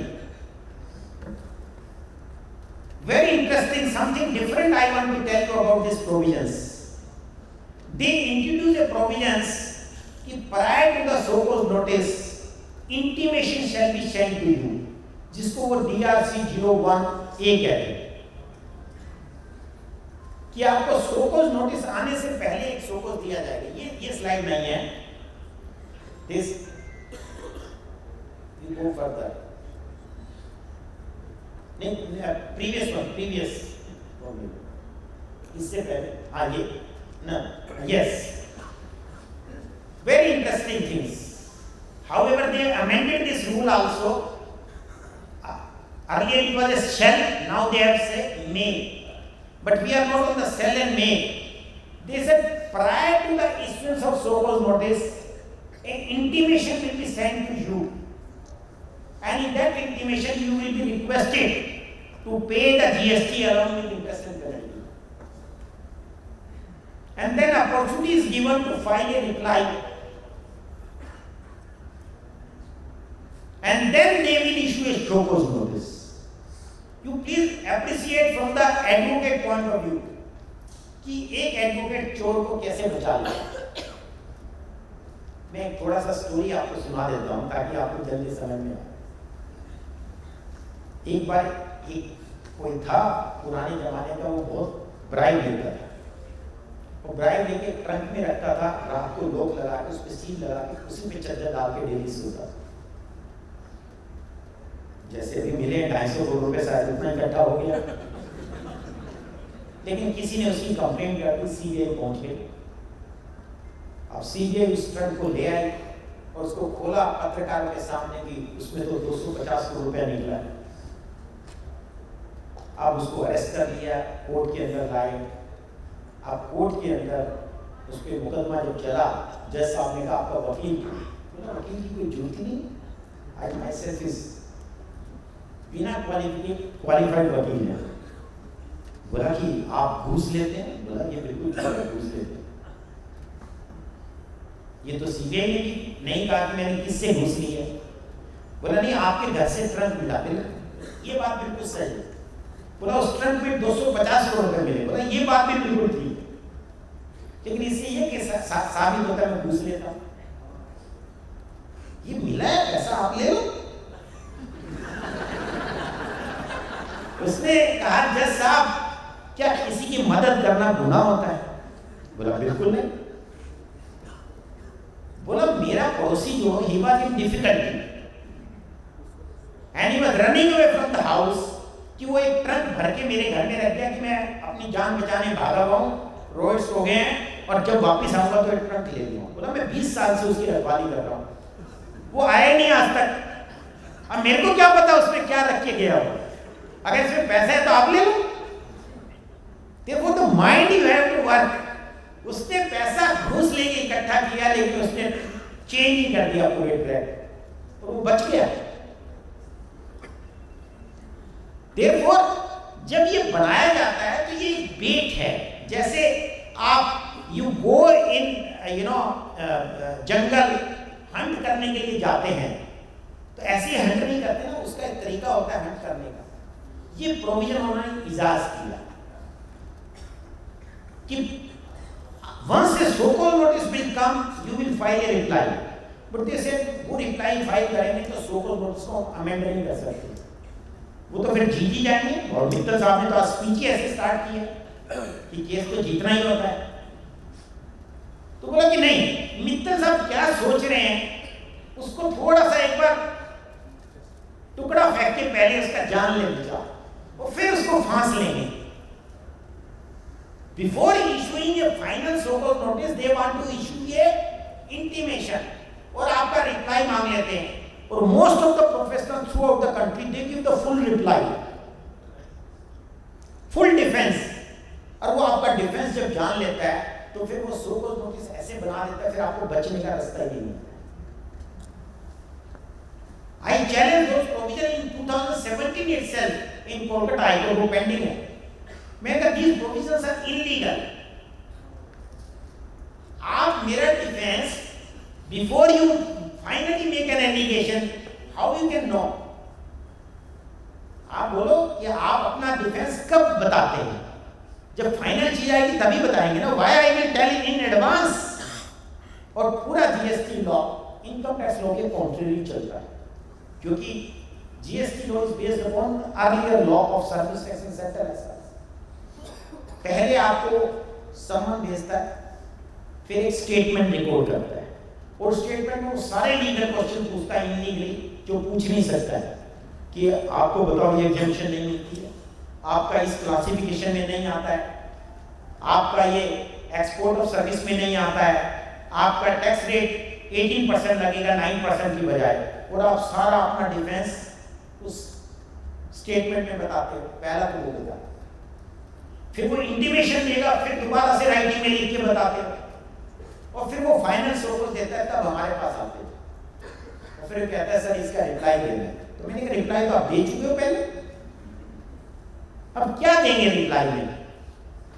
Very interesting, something different I want to tell you about these provisions. They introduce a provisions कि prior to the so-called notice, intimation shall be sent to you, जिसको वो DRC 01A कहते हैं, कि आपको so-called notice आने से पहले एक so-called दिया जाएगा। ये स्लाइड नहीं है, this we go further। Previous इससे पहले आगे ना, yes, very interesting things However, they amended this rule also. Earlier it was a shall, now they have said may. But we are not on the shall and may. They said prior to the issuance of so-called notice, an intimation will be sent to you. And in that intimation you will be requested to pay the GST along with interest and penalty. And then opportunity is given to file a reply. And then they will issue a show cause notice. You please appreciate from the advocate point of view कि एक advocate चोर को कैसे बचा ले। मैं थोड़ा सा स्टोरी आपको सुना देता हूँ ताकि आपको जल्दी समझ में आए। एक बार एक कोई था पुराने जमाने का, वो बहुत ब्राइब लेता था। वो ब्राइब लेके ट्रंक में रखता था, रात को लोग लगा के उस पर सील लगा के उसी पे चादर डाल के डेली सोता था। जैसे अभी मिले 250 करोड़ रुपए शायद उतना इकट्ठा हो गया, लेकिन किसी ने उसकी कंप्लेंट कर दी, सीबीआई पहुंच गई। अब सीबीआई उस ट्रक को ले आई और उसको खोला पत्रकारों के सामने कि उसमें तो 250 करोड़ रुपया निकला है। अब उसको अरेस्ट कर लिया, कोर्ट के अंदर लाए। अब कोर्ट के अंदर उस पर मुकदमा जब चला, जज साहब ने कहा आपका वकील, वकील की कोई जरूरत नहीं, आई माई सेल्फ इज बिना क्वालिफाइड वकील है। बोला कि आप घूस लेते हैं? बोला ये बिल्कुल घूस लेते हैं। ये तो सीबीआई ने भी नहीं कहा कि मैंने किससे घूस ली है। बोला नहीं, आपके घर से ट्रक मिला। ये बात बिल्कुल सही है। बोला उस ट्रक में 250 करोड़ रुपए मिले। बोला ये बात भी बिल्कुल ठीक है, लेकिन इससे ये कि साबित होता है मैं घूस लेता हूं। ये मिला है पैसा, आप ले लो। उसने कहा जज साहब क्या किसी की मदद करना गुनाह होता है? बोला बिल्कुल नहीं। बोला मेरा पड़ोसी जो he was in difficulty and he was running away from the house, कि वो एक ट्रक भर के मेरे घर में रख गया कि मैं अपनी जान बचाने भागा हुआ हूं, रोड्स हो गए हैं और जब वापस आऊंगा तो एक ट्रक ले लूंगा। बोला मैं 20 साल से उसकी रखवाली कर रहा हूं, वो आया नहीं आज तक। अब मेरे को क्या पता उसमें क्या रख के गया हो। अगर इसमें पैसा है तो आप ले लो। देखो तो mind you have to work. उसने पैसा घूस लेके इकट्ठा किया, लेकिन उसने चेंज ही कर दिया पूरे ट्रैक, तो वो बच गया। Therefore, जब ये बनाया जाता है तो ये बेट है। जैसे आप you go in jungle Hunt करने के लिए जाते हैं, तो ऐसे हंट नहीं करते ना, उसका एक तरीका होता है हंट करने का। ये प्रोविजन उन्होंने इजाज किया कि once a so-called notice will come, you will file a reply. But they said वो reply फाइल करेंगे तो so-called notice को अमेंड नहीं कर सकते, वो तो फिर जीत ही जाएंगे। और मित्तल साहब ने तो आज स्पीच ही ऐसे स्टार्ट किया कि केस तो जीतना ही होता है। तो बोला कि नहीं, मित्तल साहब क्या सोच रहे हैं, उसको थोड़ा सा एक बार टुकड़ा फेंक के पहले उसका जान ले जाओ और फिर उसको फांस लेंगे। Before issuing a final so-called notice, they want to issue a intimation और आपका reply मांग लेते हैं। और most of the professionals throughout the country they give the full reply, full defense। और वो आपका डिफेंस जब जान लेता है तो फिर वो so-called notice ऐसे बना देता है, फिर आपको बचने का रास्ता ही नहीं। I challenge those provisions in 2017 itself in Kolkata High Court, वो pending है। मैं कहता these provisions are illegal। आप मेरा defence before you finally make an allegation, how you can know? आप बोलो कि आप अपना डिफेंस कब बताते हैं? जब फाइनल चीज आएगी तभी बताएंगे ना। Why I will tell in advance? और पूरा GST law income tax law के कॉन्ट्रेरी चलता है, क्योंकि GST law is based upon earlier law of service tax in centre. पहले आपको समन भेजता है, फिर एक स्टेटमेंट रिकॉर्ड करता है, और स्टेटमेंट में वो सारे लीगल क्वेश्चन पूछता है इनलीगली जो पूछ नहीं सकता है कि आपको बताओ ये एग्जेम्पशन नहीं मिलती है, आपका इस क्लासिफिकेशन में नहीं आता है, आपका ये एक्सपोर्ट ऑफ सर्विस में नहीं आता है, आपका टैक्स रेट 18% लगेगा 9% की बजाय, और आप सारा अपना डिफेंस उस स्टेटमेंट में बताते हो, पहला तो वो होगा, फिर वो इंटीमेशन देगा, फिर दोबारा से राइटिंग में लिख के बताते हो, और फिर वो फाइनल सोर्स देता है, तब हमारे पास आते हो, और फिर कहता है सर इसका रिप्लाई देना है। तो मैंने कहा रिप्लाई तो आप दे चुके हो पहले, अब क्या देंगे रिप्लाई में?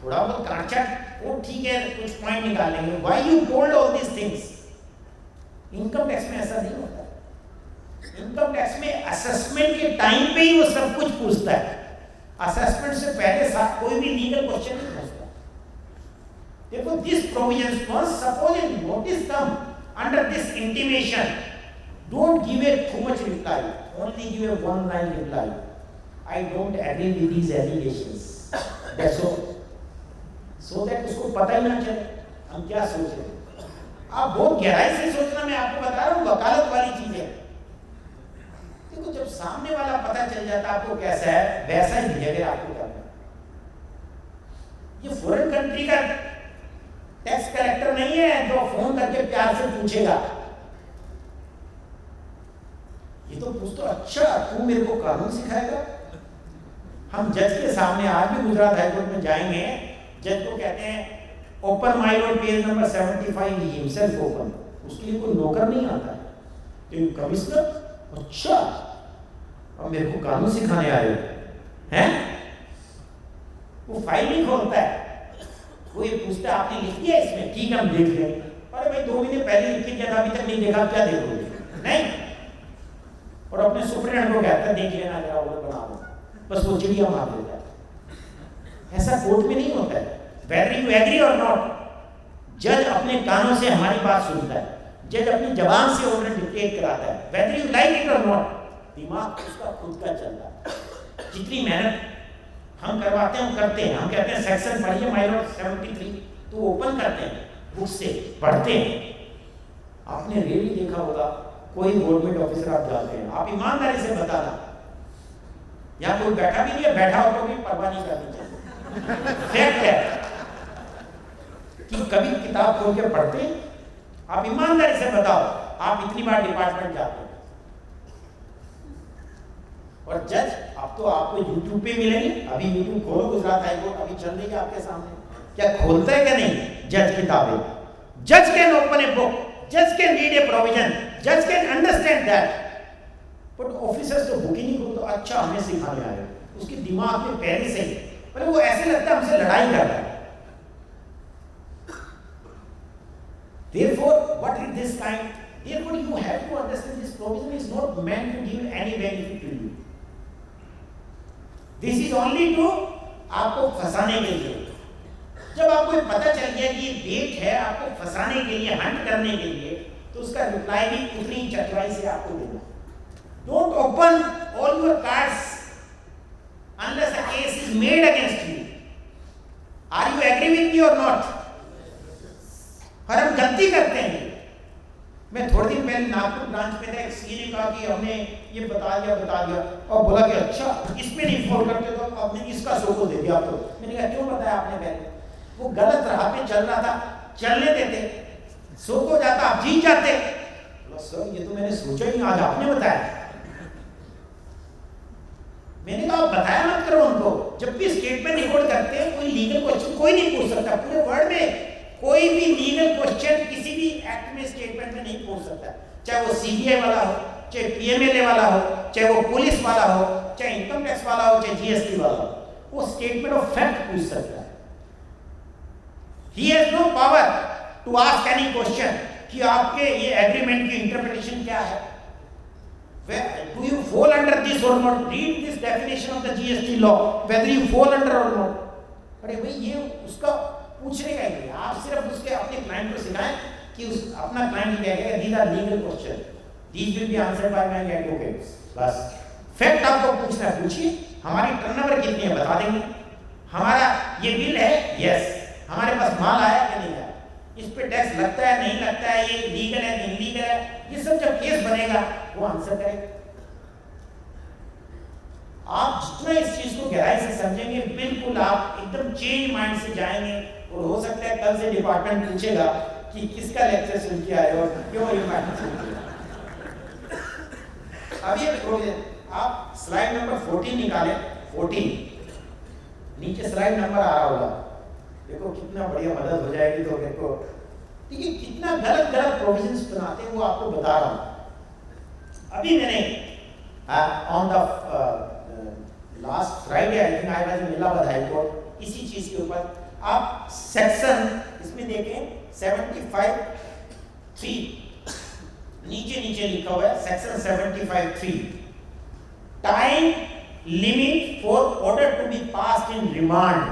थोड़ा बहुत कांचा, वो ठीक है, कुछ पॉइंट निकाल लेंगे, why you told all these things. Income tax में ऐसा नहीं होता। इनकम टैक्स में असेसमेंट के टाइम पे ही वो सब कुछ पूछता है, असेसमेंट से पहले कोई भी लीगल क्वेश्चन नहीं पूछता। देखो this provisions first, suppose A notice come under this intimation, don't give a too much reply, only give a one line reply, I don't agree with these allegations, that's all, so that उसको पता ही ना चले हम क्या सोच रहे हैं। आप बहुत गहराई से सोचना, मैं आपको बता रहा हूँ, वकालत वाली चीज है। देखो जब सामने वाला पता चल जाता है आपको कैसा है, वैसा ही बिहेवियर आपको करना है। ये फॉरेन कंट्री का टैक्स कलेक्टर नहीं है जो फोन करके प्यार से पूछेगा, ये तो पूछ तो अच्छा तू मेरे को कानून सिखाएगा। हम जज के सामने आज भी गुजरात हाईकोर्ट में जाएंगे, जज को कहते हैं open my Lord page number 75, he himself open, उसके लिए कोई नौकर नहीं आता है, तो कमिश्नर, अच्छा अब मेरे को कानून सिखाने आए हैं। वो फाइल नहीं खोलता है, वो ये पूछता है आपने लिख दिया इसमें, ठीक है हम देख लें। अरे भाई 2 महीने पहले लिख के क्या था, अभी तक नहीं देखा, क्या देखोगे? नहीं, और अपने सुप्रीम को कहता है देख लेना जरा ऑर्डर बना दो, बस वो चिड़िया मार देता है। ऐसा कोर्ट में नहीं होता है। वेदर यू एग्री और नॉट, जज अपने कानों से हमारी बात सुनता है, जज अपनी जबान से ऑर्डर डिक्टेट कराता है, वेदर यू लाइक इट और नॉट, दिमाग उसका खुद का चलता है। जितनी मेहनत हम करवाते हैं हम करते हैं, हम कहते हैं सेक्शन पढ़िए माय लॉर्ड 73, तो ओपन करते हैं बुक से पढ़ते हैं। आपने रेडी देखा होगा, कोई गवर्नमेंट ऑफिसर आप जाते हैं, आप ईमानदारी से बताना, यहाँ कोई बैठा भी नहीं है, बैठा हो तो भी परवाह नहीं करनी चाहिए। फैक्ट है कि कभी किताब खोल के पढ़ते हैं, आप ईमानदारी से बताओ आप इतनी बार डिपार्टमेंट जाते हैं। और जज अब तो आपको यूट्यूब पे मिलेंगे, अभी यूट्यूब खोलो गुजरात हाईकोर्ट अभी चल रही है आपके सामने, क्या खोलता है क्या नहीं जज किताबें। जज कैन ओपन ए बुक, जज कैन रीड ए प्रोविजन, जज can understand that, but officers तो बुक ही नहीं खोलते। अच्छा हमें सिखाने आए, उसके दिमाग में पहले से ही, पर वो ऐसे लगता है हमसे लड़ाई कर रहा है। Therefore, what is this kind? Therefore, you have to understand this provision is not meant to give any benefit to you. This is only to आपको फंसाने के लिए। जब आपको पता चल गया कि ये बेट है आपको फंसाने के लिए, हंट करने के लिए, तो उसका रिप्लाई भी उतनी ही चतुराई से आपको देना। Don't open all your cards unless a case is made against you. Are you agree with me or not? और हम गलती करते हैं। मैं थोड़े दिन पहले नागपुर ब्रांच में था, एक सीए ने कहा कि हमने ये बता दिया और बोला कि अच्छा इसमें नहीं फॉलो करते तो आपने इसका शो दे दिया आपको। मैंने कहा क्यों बताया आपने पहले? वो गलत राह पे चल रहा था, चलने देते, शो को जाता आप जीत जाते। सर ये तो मैंने सोचा ही, आज आपने बताया। मैंने कहा बताया मत करो उनको। जब भी स्टेटमेंट रिकॉर्ड करते हैं कोई लीगल क्वेश्चन कोई नहीं पूछ सकता, पूरे वर्ल्ड में कोई भी लीगल क्वेश्चन किसी भी एक्ट में स्टेटमेंट में नहीं पूछ सकता, चाहे वो सीबीआई वाला हो, चाहे पीएमएलए वाला हो, चाहे वो पुलिस वाला हो, चाहे इनकम टैक्स वाला हो, चाहे जीएसटी वाला हो, वो स्टेटमेंट ऑफ फैक्ट पूछ सकता है। He has no power to ask any question कि आपके ये एग्रीमेंट की इंटरप्रिटेशन क्या है, do you fall under this or not, read this definition of the GST law whether you fall under or not। अरे भाई ये उसका पूछने का ही है, आप सिर्फ उसके अपने क्लाइंट को सिखाएं कि उस अपना क्लाइंट क्या कहेगा, these are legal question, these will be answered by my advocates। बस फैक्ट आपको पूछना है, पूछिए हमारी टर्नओवर कितनी है बता देंगे, हमारा ये बिल है यस, हमारे पास माल आया कि नहीं आया, इस पे टैक्स लगता है नहीं लगता है, ये लीगल है नहीं लीगल है, ये सब जब केस बनेगा वो आंसर करेगा। आप जितना इस चीज को गहराई से समझेंगे बिल्कुल आप एकदम चेंज माइंड से जाएंगे। और हो सकता है कल से डिपार्टमेंट पूछेगा कि किसका लेक्चर सुन के आए हो, क्यों रिमांड सुन के। अभी एक प्रोविजन, आप स्लाइड नंबर 14 निकालें, 14 नीचे स्लाइड नंबर आ रहा होगा, देखो कितना बढ़िया मदद हो जाएगी। तो देखो ठीक है, कितना गलत गलत प्रोविजंस बनाते हैं वो आपको बता रहा हूं। अभी मैंने on the last Friday I think I was in Allahabad high court, इसी चीज के ऊपर आप सेक्शन इसमें देखें 75(3) नीचे नीचे लिखा हुआ है section 75(3) time limit for order to be passed in remand.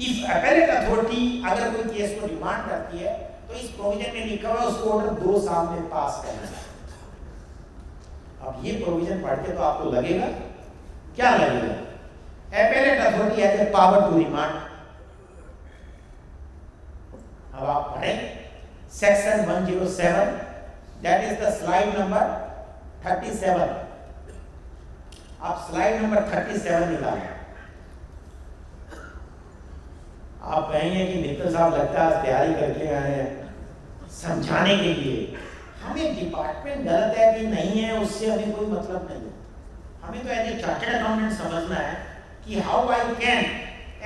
If appellate authority अगर कोई केस को रिमांड करती है तो इस प्रोविजन में लिखा हुआ है उसको ऑर्डर 2 साल में पास करना है। अब ये प्रोविजन पढ़ के तो आपको लगेगा, क्या लगेगा, appellate authority has the power to remand. अब आप पढ़ें section 107, that is the slide number 37। आप स्लाइड नंबर 37 निकालें। आप कहेंगे कि मित्तल साहब लगता है तैयारी करके आए हैं समझाने के लिए। हमें डिपार्टमेंट गलत है कि नहीं है उससे हमें कोई मतलब नहीं है। हमें तो एज ए चार्टर्ड अकाउंटेंट समझना है कि how I can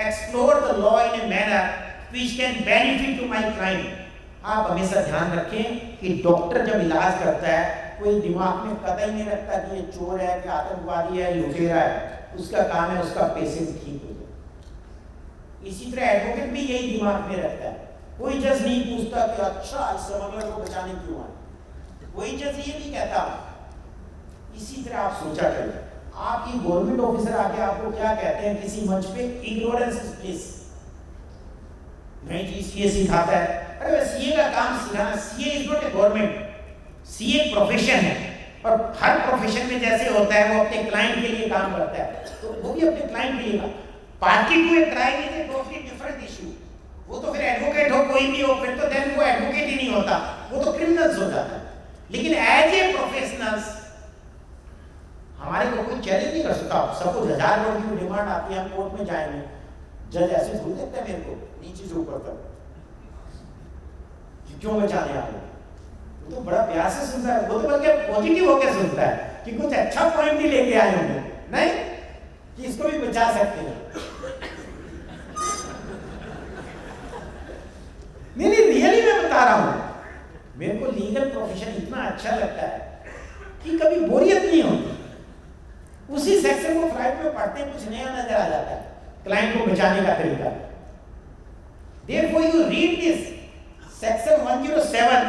explore the law in a manner which can benefit to my client. आप हमेशा ध्यान रखें कि डॉक्टर जब इलाज करता है कोई दिमाग में कतई नहीं रखता कि ये चोर है कि आतंकवादी है, लुटेरा है। उसका काम है उसका पेशेंट ठीक हो जाए। इसी तरह एडवोकेट भी यही दिमाग में रखता है। कोई जज नहीं पूछता कि अच्छा इस स्मगलर को बचाने क्यों आए, कोई जज ये नहीं कहता। इसी तरह आप सोचा करें, आपकी गवर्नमेंट ऑफिसर आके आपको क्या कहते हैं किसी मंच पे, इग्नोरेंस इज ब्लिस। नहीं जी सीए सिखाता है, अरे सीए का काम सिखाना। CA is not a government, CA profession है और हर प्रोफेशन में जैसे होता है वो अपने क्लाइंट के लिए काम करता है, तो वो भी अपने क्लाइंट के लिए। Party to a crime is a totally different issue. वो तो फिर एडवोकेट हो कोई भी हो, फिर तो देन वो एडवोकेट ही नहीं होता, वो तो क्रिमिनल्स हो जाता है। लेकिन एज ए प्रोफेशनल्स हमारे को कोई चैलेंज नहीं कर सकता। सपोज 1000 करोड़ की डिमांड आती है, हम कोर्ट में जाएंगे, जज ऐसे भूल देखते हैं मेरे को नीचे से ऊपर तक, क्यों बचाने आ रहे? वो तो बड़ा प्यार से सुनता है, वो तो बल्कि पॉजिटिव होकर सुनता है कि कुछ अच्छा पॉइंट ही लेके आए होंगे, नहीं कि इसको भी बचा सकते हैं। नहीं रियली मैं बता रहा हूं, मेरे को लीगल प्रोफेशन इतना अच्छा लगता है कि कभी बोरियत नहीं होती। उसी सेक्शन को फ्लाइट में पढ़ते कुछ नया नजर आ जाता है, क्लाइंट को बचाने का तरीका। Therefore you read this section 107,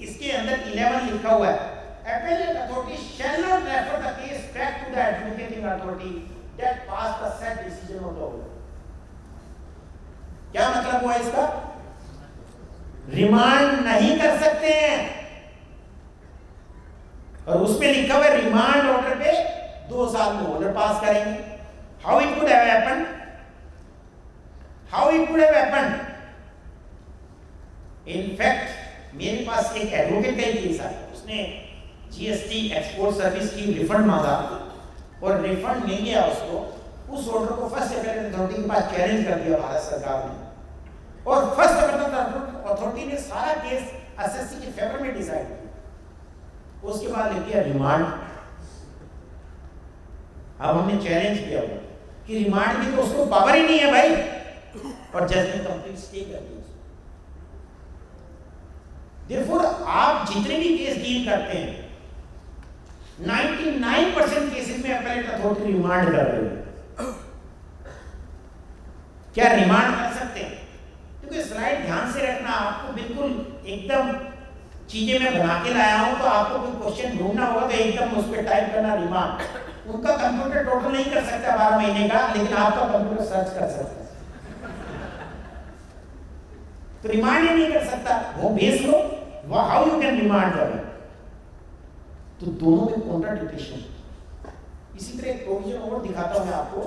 इसके अंदर 11 लिखा हुआ है, appellate authority shall not refer the case back to the adjudicating authority that passed the said decision of the order। क्या मतलब हुआ इसका? रिमांड नहीं कर सकते हैं, और उसमें लिखा हुआ है रिमांड ऑर्डर पे 2 साल में ऑर्डर पास करेंगे। How it could have happened? How it could have happened? In fact मेरे पास एक एडवोकेट का ही केस है, उसने जीएसटी एक्सपोर्ट सर्विस की रिफंड मांगा और रिफंड मिल गया उसको। उस ऑर्डर को फर्स्ट अपेलेट अथॉरिटी के पास चैलेंज कर दिया भारत सरकार ने, और फर्स्ट अपेलेट अथॉरिटी ने सारा केस एसएससी के फेवर में डिसाइड किया। उसके बाद ले दिया रिमांड। अब हमने चैलेंज किया हुआ कि रिमांड की तो उसको पावर ही नहीं है भाई, और जज ने कंप्लीट स्टे कर दिया। Therefore, आप जितने भी केस डील करते हैं 99% केसेस में अपेलेट अथॉरिटी रिमांड कर रही है। क्या रिमांड कर सकते हैं? क्योंकि स्लाइड ध्यान से रखना, आपको बिल्कुल एकदम चीजें मैं बना के लाया हूं, तो आपको कोई क्वेश्चन ढूंढना होगा तो एकदम उस पर टाइप करना रिमांड। उनका कंप्यूटर टोटल नहीं कर सकता 12 महीने का, लेकिन आपका कंप्यूटर सर्च कर सकता है। तो रिमांड ही नहीं कर सकता, वो भेज लो, हाउ यू कैन रिमांड कर। तो दोनों में कॉन्ट्राडिक्शन। इसी तरह एक प्रोविजन और दिखाता हूं मैं आपको।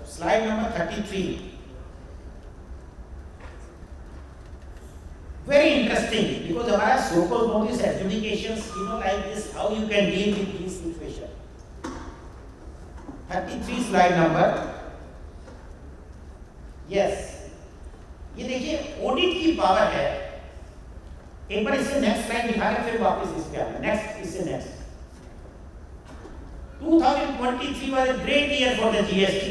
Slide number 33, very interesting because हमारा so-called notice adjudications, like this, how you can deal with this situation. 33 slide number. Yes. ये देखिए ऑडिट की पावर है. एक बार इससे नेक्स्ट स्लाइड दिखा के फिर वापस इस पे आना. नेक्स्ट, इससे next. 2023 was a great year for the GST.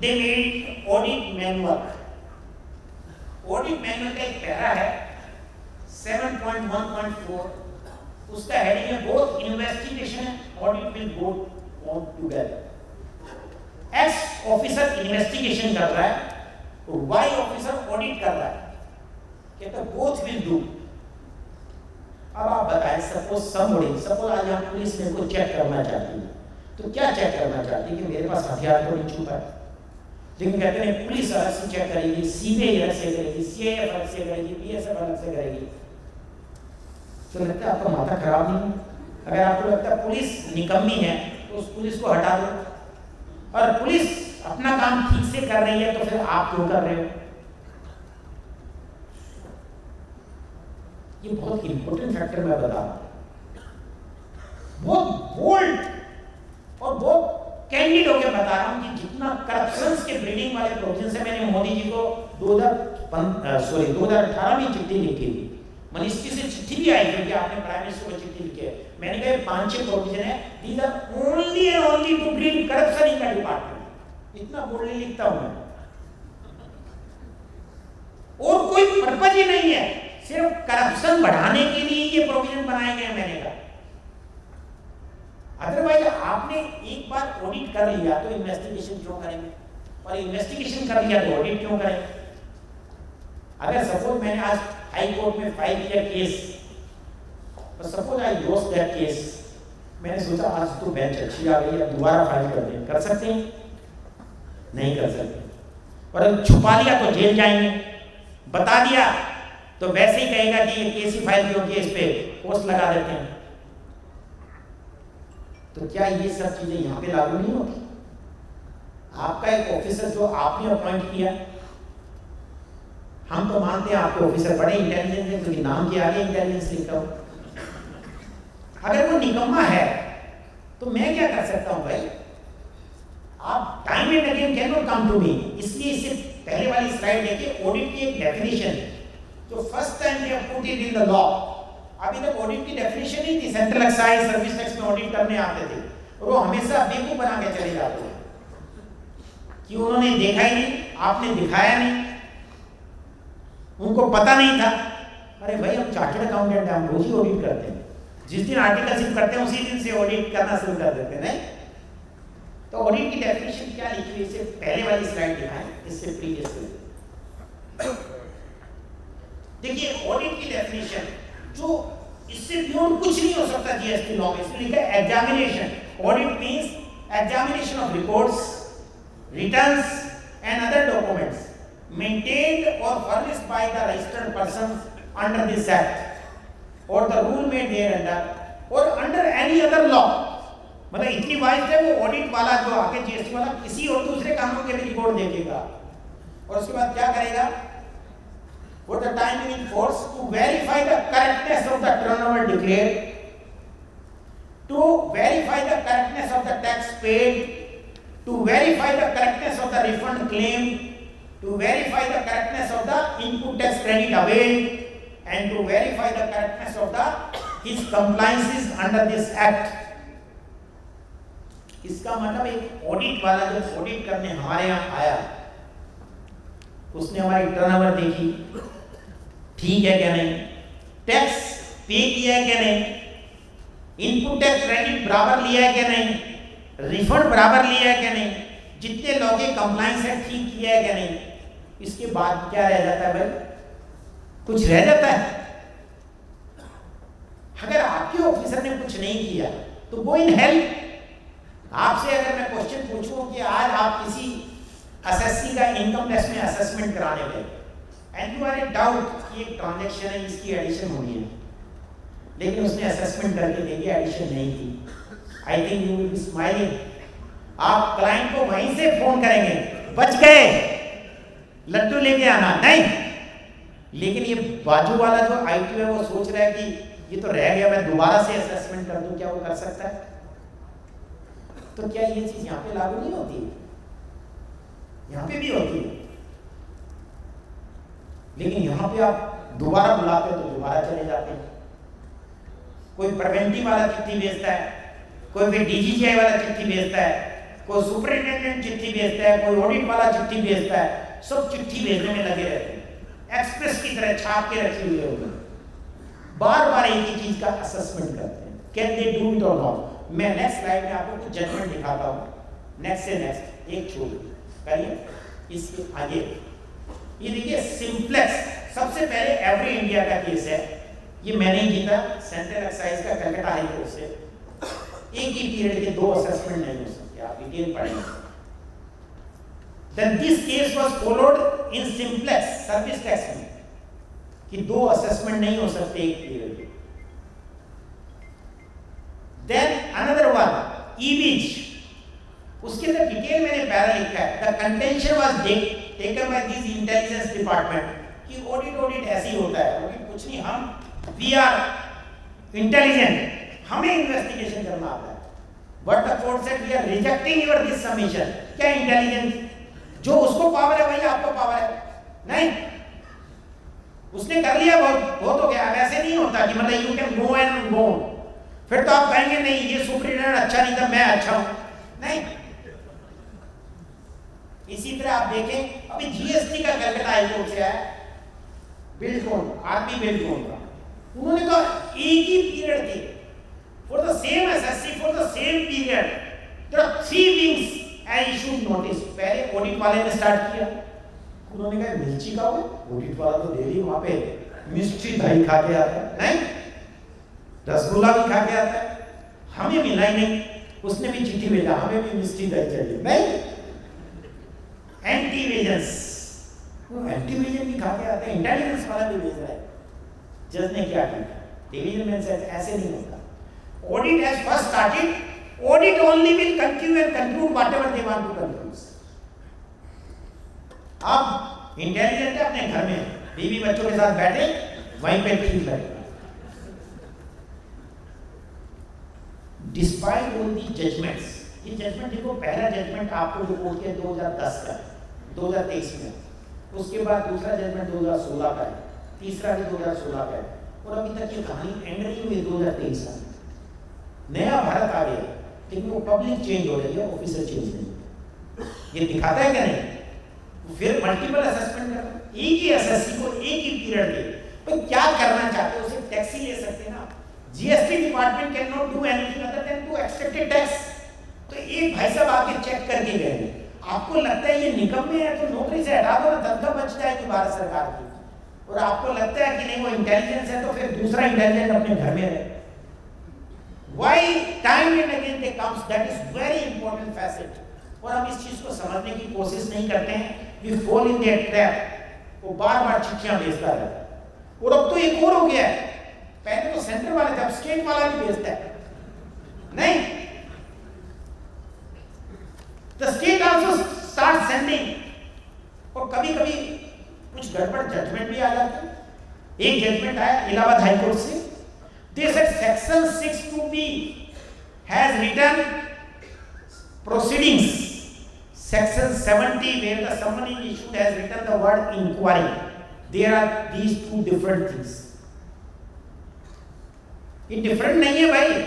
They made audit manual. Audit manual का एक पैरा है 7.1.4. उसका हेडिंग है both investigation and audit will go on together. X officer investigation कर रहा है, Y ऑफिसर ऑडिट कर रहा है. कहता है both will do. अब आप बताएं, सपोज आज हम पुलिस मेरे को चेक करना चाहती है, तो क्या चेक करना चाहती है कि मेरे पास हथियार तो नहीं छुपा है. लेकिन कहते हैं पुलिस अलग से चेक करेगी, सीबीआई अलग से करेगी, सीआईएफ अलग से करेगी, बीएसएफ अलग से करेगी. तो लगता है आपका माथा खराब नहीं है? अगर आपको लगता है पुलिस निकम्मी है तो उस पुलिस को हटा दो. और पुलिस अपना काम ठीक से कर रही है तो फिर आप क्यों कर रहे हो? ये बहुत इंपॉर्टेंट फैक्टर मैं बता रहा हूं. बहुत बोल्ड और बहुत कैंडिड होकर बता रहा हूं कि जितना करप्शन के ब्रीडिंग वाले प्रोविजन है, मैंने मोदी जी को 2018 में चिट्ठी लिखी थी. मनीष जी से चिट्ठी भी आई थी कि आपने प्राइम मिनिस्टर को चिट्ठी लिखी है. मैंने कहा 5-6 प्रोविजन है, these are only and only to breed corruption in the department. इतना बोलने लिखता हूं मैं, और कोई पर्पज ही नहीं है, सिर्फ करप्शन बढ़ाने के लिए ये प्रोविजन बनाए गए. मैंने कहा अदरवाइज आपने एक बार ऑडिट कर लिया तो इन्वेस्टिगेशन क्यों करेंगे, और इन्वेस्टिगेशन कर लिया तो ऑडिट क्यों करेंगे? अगर सपोज मैंने आज हाई कोर्ट में फाइल किया केस, और suppose I lost that case, मैंने सोचा आज तो बेंच अच्छी आ गई है, दोबारा फाइल कर दें. कर सकते हैं? नहीं कर सकते. और अगर छुपा लिया तो जेल जाएंगे, बता दिया तो वैसे ही कहेगा कि ये केस ही फाइल क्यों किया, इस पे पोस्ट लगा देते हैं. तो क्या ये सब चीजें यहाँ पे लागू नहीं होती? आपका एक ऑफिसर जो आपने अपॉइंट किया, हम तो मानते हैं आपके ऑफिसर बड़े इंटेलिजेंट हैं क्योंकि नाम के आगे इंटेलिजेंस लिखा हो. अगर वो निकम्मा है तो मैं क्या कर सकता हूं भाई? आप time and again can not come to me. इसलिए इससे पहले वाली स्लाइड देखिए, ऑडिट की एक डेफिनेशन जो first time we have put it in the law. अभी तक ऑडिट की डेफिनेशन नहीं थी. सेंट्रल एक्साइज सर्विस टैक्स में ऑडिट करने आते थे और वो हमेशा बेवकूफ बना के चले जाते थे कि उन्होंने देखा ही नहीं, आपने दिखाया नहीं, उनको पता नहीं था. अरे भाई हम चार्टर्ड अकाउंटेंट हैं, हम रोज ही ऑडिट करते हैं. जिस दिन आर्टिकलशिप करते हैं उसी दिन से ऑडिट करना शुरू कर देते हैं. नहीं तो ऑडिट की डेफिनेशन क्या लिखी हुई, इससे पहले वाली स्लाइड दिखाएं, इससे प्रीवियस देखिए. ऑडिट की डेफिनेशन जो इससे बियॉन्ड कुछ नहीं हो सकता जीएसटी लॉ में. इसमें लिखा है examination. Audit means examination of reports, returns and other documents maintained or furnished by the registered persons under this act or the rule made thereunder or under any other law. मतलब इतनी wise है वो audit वाला जो आगे GST वाला किसी और दूसरे कानून के भी रिपोर्ट देखेगा और उसके बाद क्या करेगा? For the time in force to verify the correctness of the turnover declared, to verify the correctness of the tax paid, to verify the correctness of the refund claimed, to verify the correctness of the input tax credit availed, and to verify the correctness of the his compliances under this act. इसका मतलब एक audit वाला जब audit करने हमारे यहाँ आया, उसने हमारी टर्नओवर देखी, ठीक है क्या नहीं, टैक्स पे किया है क्या नहीं, इनपुट टैक्स क्रेडिट बराबर लिया है क्या नहीं, रिफंड बराबर लिया है क्या नहीं, जितने लोग के कंप्लायंस है ठीक किया है क्या नहीं. इसके बाद क्या रह जाता है भाई? कुछ रह जाता है? अगर आपके ऑफिसर ने कुछ नहीं किया तो वो इन हेल्प. आपसे अगर मैं क्वेश्चन पूछूं कि आज आप किसी एसएससी का इनकम टैक्स में असेसमेंट कराने गए and you are a doubt कि एक ट्रांजैक्शन है, इसकी एडिशन होनी है, लेकिन उसने असेसमेंट करके देखी एडिशन नहीं की, I think you will be smiling. आप क्लाइंट को वहीं से फोन करेंगे, बच गए, लड्डू लेके आना. नहीं, लेकिन ये बाजू वाला जो आईटी है वो सोच रहा है कि ये तो रह गया, मैं दोबारा से असेसमेंट कर दूं, क्या वो कर सकता है? तो क्या ये चीज यहाँ पे लागू नहीं होती है? यहाँ पे भी होती है, लेकिन यहाँ पे आप दोबारा बुलाते हो तो दोबारा चले जाते हैं। कोई प्रिवेंटिव वाला चिट्ठी भेजता है, कोई भी डीजीजीआई वाला चिट्ठी भेजता है, कोई सुपरिटेंडेंट चिट्ठी भेजता है, कोई ऑडिट वाला चिट्ठी भेजता है, सब चिट्ठी भेजने में लगे रहते हैं, एक्सप्रेस की तरह छाप के रखे हुए होते हैं, बार बार एक ही चीज का असेसमेंट करते हैं, कैन दे डू इट और नॉट। मैं नेक्स्ट स्लाइड में आपको कुछ जजमेंट दिखाता हूँ, नेक्स्ट से नेक्स्ट एक छोड़ करिए, इसके आगे ये देखिए सिंप्लेक्स, सबसे पहले एवरी इंडिया का केस है, ये मैंने ही जीता सेंट्रल एक्साइज का कलकत्ता हाई कोर्ट से। एक ही पीरियड के 2 असेसमेंट नहीं हो सकते, आप डिटेल पढ़ेंगे। Then this case was followed in simplex service tax में कि 2 असेसमेंट नहीं हो सकते एक पीरियड में। Then another one EBIJ, उसके अंदर डिटेल मैंने पैरा लिखा है, the contention was taken by this intelligence department कि ऑडिट ऐसे ही होता है, ऑडिट कुछ नहीं, हम we are intelligent, हमें इन्वेस्टिगेशन करना आता है, but the court said we are rejecting your this submission। क्या इंटेलिजेंस, जो उसको पावर है वही आपको पावर है? नहीं, उसने कर लिया, बहुत हो गया। वैसे नहीं होता कि मतलब you can go and go, फिर तो आप कहेंगे नहीं ये सुप्रीटेंडेंट अच्छा नहीं था, मैं अच्छा हूं, नहीं। इसी तरह आप देखें अभी जीएसटी का कलकत्ता हाई कोर्ट से आया, बिल्डकॉन, आरपी बिल्डकॉन का, उन्होंने कहा एक ही पीरियड थी for the same SSC for the same period, there are 3 wings I issued notice. पहले ऑडिट वाले ने स्टार्ट किया, उन्होंने कहा मिर्ची का हो, ऑडिट वाला तो दिल्ली वहां पे मिस्ट्री दही खा के आता है, नहीं रसगुल्ला भी खा के आता है, हमें मिला ही नहीं। उसने भी चिट्ठी भेजा, हमें भी मिस्ट्री दही चाहिए, नहीं एंटी विजिलेंस, एंटी विजिलेंस भी खा के आते हैं, इंटेलिजेंस वाला भी भेज रहा है। जज ने क्या किया, डिवीजन में ऐसे नहीं होता, audit has first started, audit only will continue and conclude whatever they want to conclude। अब इंटेलिजेंट है, अपने घर में बीवी बच्चों के साथ बैठे, वहीं पे ठीक लगेगा। डिस्पाइट ऑल दी जजमेंट्स, ये जजमेंट देखो, पहला जजमेंट आपको जो कोर्ट के 2010 का है, 2023 में, उसके बाद दूसरा जजमेंट 2016 का है, तीसरा भी 2016 का है, और अभी तक ये कहानी एंड नहीं हुई 2023 का। नया भारत आ गया, लेकिन वो पब्लिक चेंज हो रही है, ऑफिसर चेंज नहीं। ये दिखाता है क्या नहीं? फिर मल्टीपल असेसमेंट करना, एक ही एसएससी को एक ही पीरियड दे, तो क्या करना चाहते हो, उसे टैक्स ही ले सकते ना। GST department can not do anything other than to expected tax. तो एक भाई साहब आके चेक करके गए, आपको लगता है ये निकम्मे है तो नौकरी से हटा दो ना, तनख्वाह बच जाएगी भारत सरकार की। और आपको लगता है कि नहीं वो इंटेलिजेंस है, तो फिर दूसरा इंटेलिजेंट अपने घर में रहे। Why time and again they comes, that is very important facet। और हम इस चीज को समझने की कोशिश नहीं करते हैं, we fall in their trap। वो बार-बार चिट्ठियां भेजता रहता। और अब तो एक और हो गया है, पहले तो सेंटर वाले थे, अब स्टेट वाला भी भेजता है, नहीं the state also start sending। और कभी-कभी कुछ गड़बड़ जजमेंट भी आ जाती है। एक जजमेंट आया इलाहाबाद हाई कोर्ट से, they said section 62B has written proceedings, section 70 where the summary issued has written the word inquiry। There are these two different things। ये डिफरेंट नहीं है भाई,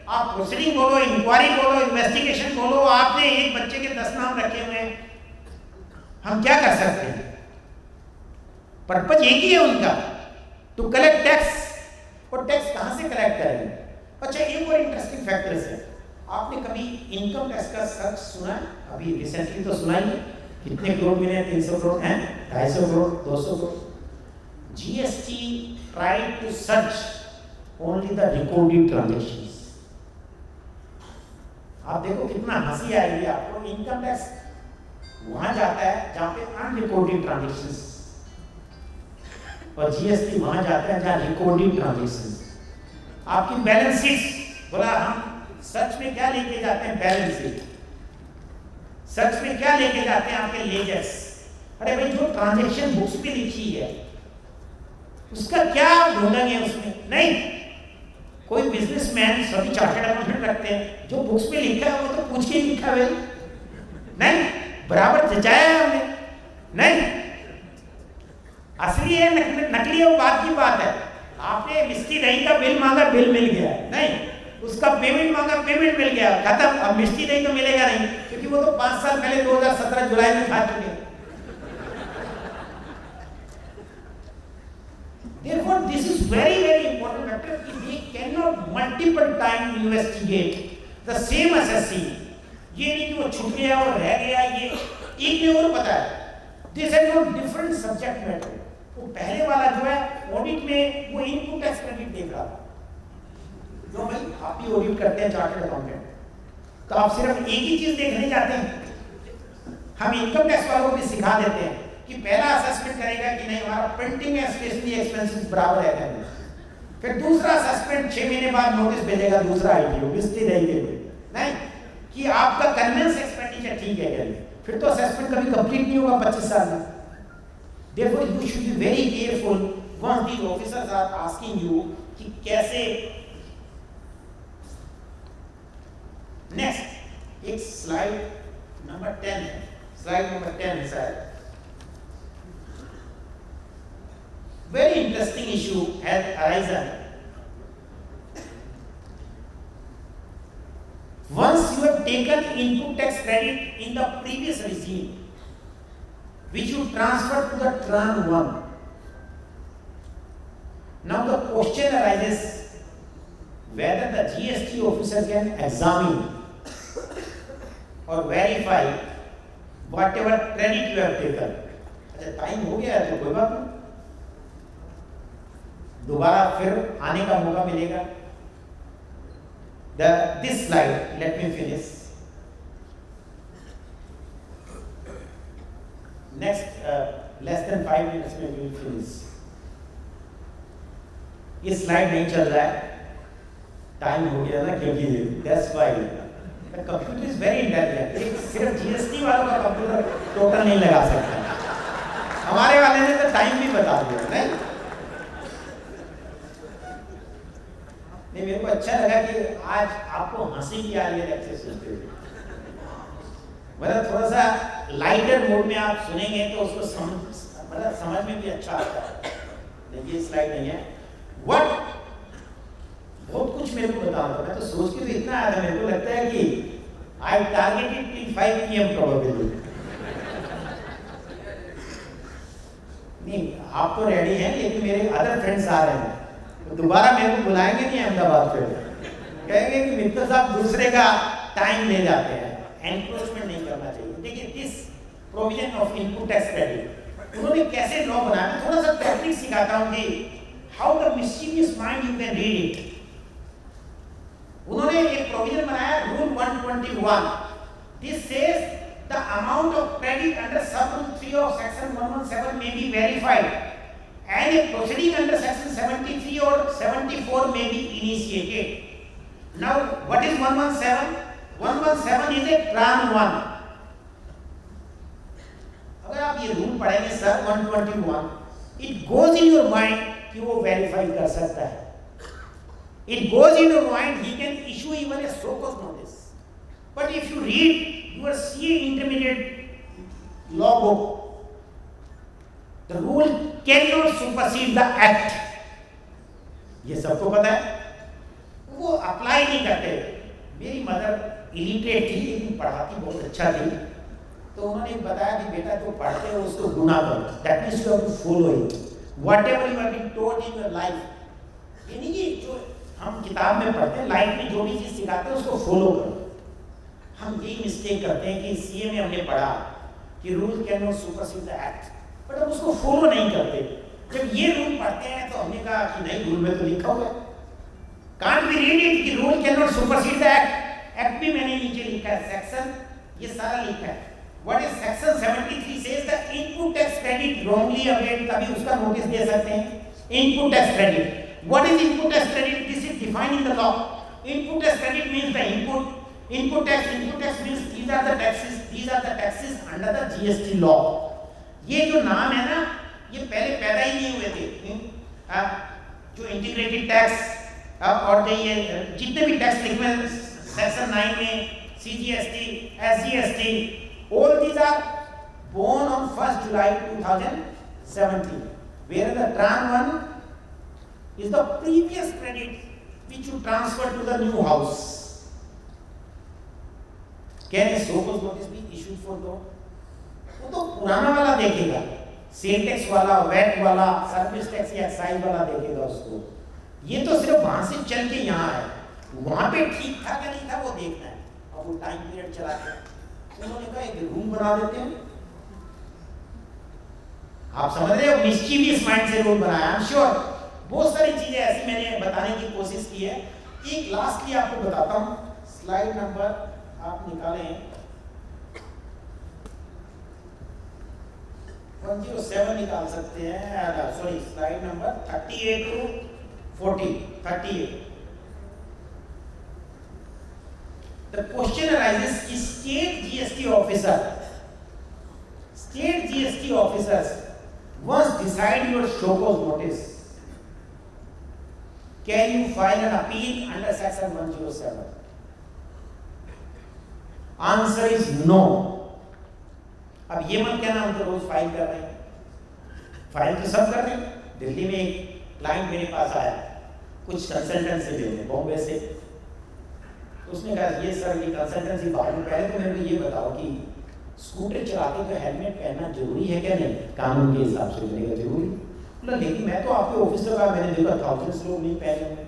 आप प्रोसीडिंग बोलो, इंक्वायरी बोलो, इन्वेस्टिगेशन बोलो, आपने एक बच्चे के 10 नाम रखे हुए हैं, हम क्या कर सकते हैं? पर्पज एक ही है उनका, टू कलेक्ट टैक्स। और टैक्स कहां से कलेक्ट करेंगे? अच्छा, एक और इंटरेस्टिंग फैक्टर्स है, आपने कभी इनकम टैक्स का सर्च सुना है? अभी रिसेंटली तो सुना ही, कितने करोड़ मिले? 300 करोड़ हैं, 250 crore, 200 crore. GST tried to search only the recorded transactions. आप देखो कितना हंसी आएगी आपको, इनकम टैक्स वहां जाता है जहां पे अनरिकॉर्डेड ट्रांजैक्शंस, और जीएसटी वहां जाता है जहां रिकॉर्डेड ट्रांजैक्शंस। आपकी बैलेंस शीट, बोला हम सच में क्या लेके जाते हैं? Balance sheet. सच में क्या लेके जाते हैं? आपके लेजर्स। अरे भाई, जो ट्रांजैक्शन बुक्स पे लिखी है उसका क्या ढूंढेंगे उसमें? नहीं, कोई बिजनेसमैन सभी चार्टर्ड अकाउंटेंट रखते हैं, जो बुक्स में लिखा है वो तो पूछ के लिखा है। नहीं, बराबर जचाया है हमने? नहीं, असली है नकली है वो बात की बात है। आपने मिस्टी दही का बिल मांगा, बिल मिल गया। नहीं, उसका पेमेंट मांगा, पेमेंट मिल गया, खत्म। अब मिस्टी दही तो मिलेगा नहीं, क्योंकि वो तो 5 साल पहले 2017 जुलाई में खा चुके। Therefore, this is very important factor कि we cannot multiple time investigate the same assessee। ये नहीं कि वो छूट गया और रह गया, ये एक ने और पता है। This is not different subject matter। वो पहले वाला जो है ऑडिट में वो इनपुट टैक्स क्रेडिट देख रहा था। जो भाई आप ही ऑडिट करते हैं चार्टर्ड अकाउंटेंट, तो आप सिर्फ एक ही चीज देखने जाते हैं। हम इनकम टैक्स वालों को भी सिखा देते हैं कि पहला असेसमेंट करेगा कि नहीं हमारा प्रिंटिंग एंड स्टेशनरी एक्सपेंसेस बराबर है क्या नहीं। फिर दूसरा असेसमेंट 6 महीने बाद नोटिस भेजेगा, दूसरा आईटीओ मिस्त्री देंगे नहीं कि आपका कन्वेंस एक्सपेंडिचर ठीक है क्या नहीं। फिर तो असेसमेंट कभी कंप्लीट नहीं होगा 25 साल में। Therefore, you should be very careful once these officers are asking you कि कैसे। Next, एक slide नंबर 10 है, slide नंबर 10 है sir. Very interesting issue has arisen. Once you have taken input tax credit in the previous regime, which you transfer to the Tran 1. Now the question arises whether the GST officer can examine or verify whatever credit you have taken. अच्छा time हो गया है तो कोई बात नहीं, दोबारा फिर आने का मौका मिलेगा। This slide, let me finish. Next, less than 5 minutes में we will finish. ये स्लाइड नहीं चल रहा है, टाइम हो गया ना, क्योंकि that's why the computer is very intelligent। सिर्फ GST वालों का कंप्यूटर टोटल नहीं लगा सकता, हमारे वाले ने तो टाइम भी बता दिया। नहीं मेरे को अच्छा लगा कि आज आपको हंसी भी आ रही है लेक्चर सुनते हुए। मतलब थोड़ा सा लाइटर मोड में आप सुनेंगे तो उसको समझ में भी अच्छा आता है। देखिए स्लाइड नहीं है, बहुत कुछ मेरे को बताना था। मैं तो सोच के तो इतना आया था, मेरे को लगता है कि आई टारगेटेड टिल 5 PM प्रोबेबली। नहीं आप तो रेडी हैं, लेकिन मेरे अदर फ्रेंड्स आ रहे हैं, तो दोबारा मेरे को बुलाएंगे नहीं अहमदाबाद पे, कहेंगे कि मित्र साहब दूसरे का टाइम ले जाते हैं। एनक्रोचमेंट नहीं करना चाहिए। देखिए this provision of input tax credit उन्होंने कैसे लॉ बनाया, मैं थोड़ा सा टेक्निक सिखाता हूं कि how the mischievous mind you can read it. उन्होंने एक प्रोविजन बनाया, rule 121। This says the amount of credit under sub rule 3 of section 117 may be verified and a proceeding under section 73 or 74 may be initiated. Now what is 117? 117 is a Tran 1। अगर आप ये rule पढ़ेंगे sir 121, it goes in your mind कि वो verify कर सकता है। It goes in your mind he can issue even a show cause notice। But if you read your CA intermediate law book, the rule cannot supersede the act। ये सबको पता है, वो अप्लाई नहीं करते। मेरी मदर इलिटरेट थी लेकिन पढ़ाती बहुत अच्छा थी, तो उन्होंने बताया कि बेटा जो पढ़ते हो उसको गुना करो, that means you have to follow it whatever you have been taught in your life. यानी कि जो हम किताब में पढ़ते हैं, लाइफ में जो भी चीज सिखाते हैं उसको फॉलो करो। हम यही मिस्टेक करते हैं कि सीए में हमने पढ़ा कि rule can not supersede the act, but हम उसको फॉलो नहीं करते। जब ये रूल पढ़ते हैं तो हमने कहा कि नहीं रूल में तो लिखा हुआ है, कांट वी रीड इट कि rule can not supersede the act. Act भी मैंने नीचे लिखा है, सेक्शन ये सारा लिखा है। What is section 73 says the input tax credit wrongly availed, तभी उसका नोटिस दे सकते हैं। Input tax credit, what is input tax credit? This is defined in the law. Input tax credit means the input tax means these are the taxes under the GST law। ये जो नाम है ना, ये पहले पैदा ही नहीं हुए थे। जो इंटीग्रेटेड टैक्स और ये जितने भी टैक्स लिखे हैं सेक्शन 9 में, CGST, SGST, all these are born on 1st July 2017, where the tran one is the previous credit which you transfer to the new house. Can a so cause notice be issued for the? वो तो पुराना वाला देखेगा, sale tax वाला, VAT वाला, service tax या excise वाला देखेगा उसको। ये तो सिर्फ वहां से चल के यहाँ है, वहां पे ठीक था क्या नहीं था वो देखना है। अब वो टाइम पीरियड चला गया, उन्होंने कहा एक रूल बना देते हैं। आप समझ रहे हो, मिस्चीवियस माइंड से रूल बनाया। आई एम श्योर बहुत सारी चीजें ऐसी मैंने बताने की कोशिश की है। एक लास्टली आपको बताता हूँ, स्लाइड नंबर आप निकालें 107 निकाल सकते हैं, sorry slide number 38 to 40, 38। The question arises: state GST officers once decide your show cause notice, can you file an appeal under section 107? Answer is no. अब ये मत कहना हम तो रोज फाइल कर रहे हैं, फाइल तो सब कर रहे हैं। दिल्ली में एक क्लाइंट मेरे पास आया, कुछ कंसल्टेंसी ले बॉम्बे से, तो उसने कहा ये सर ये कंसल्टेंसी बाद में, पहले तो मेरे को ये बताओ कि स्कूटर चलाते तो हेलमेट पहनना जरूरी है क्या नहीं, कानून के हिसाब से मिलेगा जरूरी। बोला लेकिन मैं तो आपके ऑफिस से कहा, मैंने देखा थाउजेंड्स लोग नहीं पहने हुए,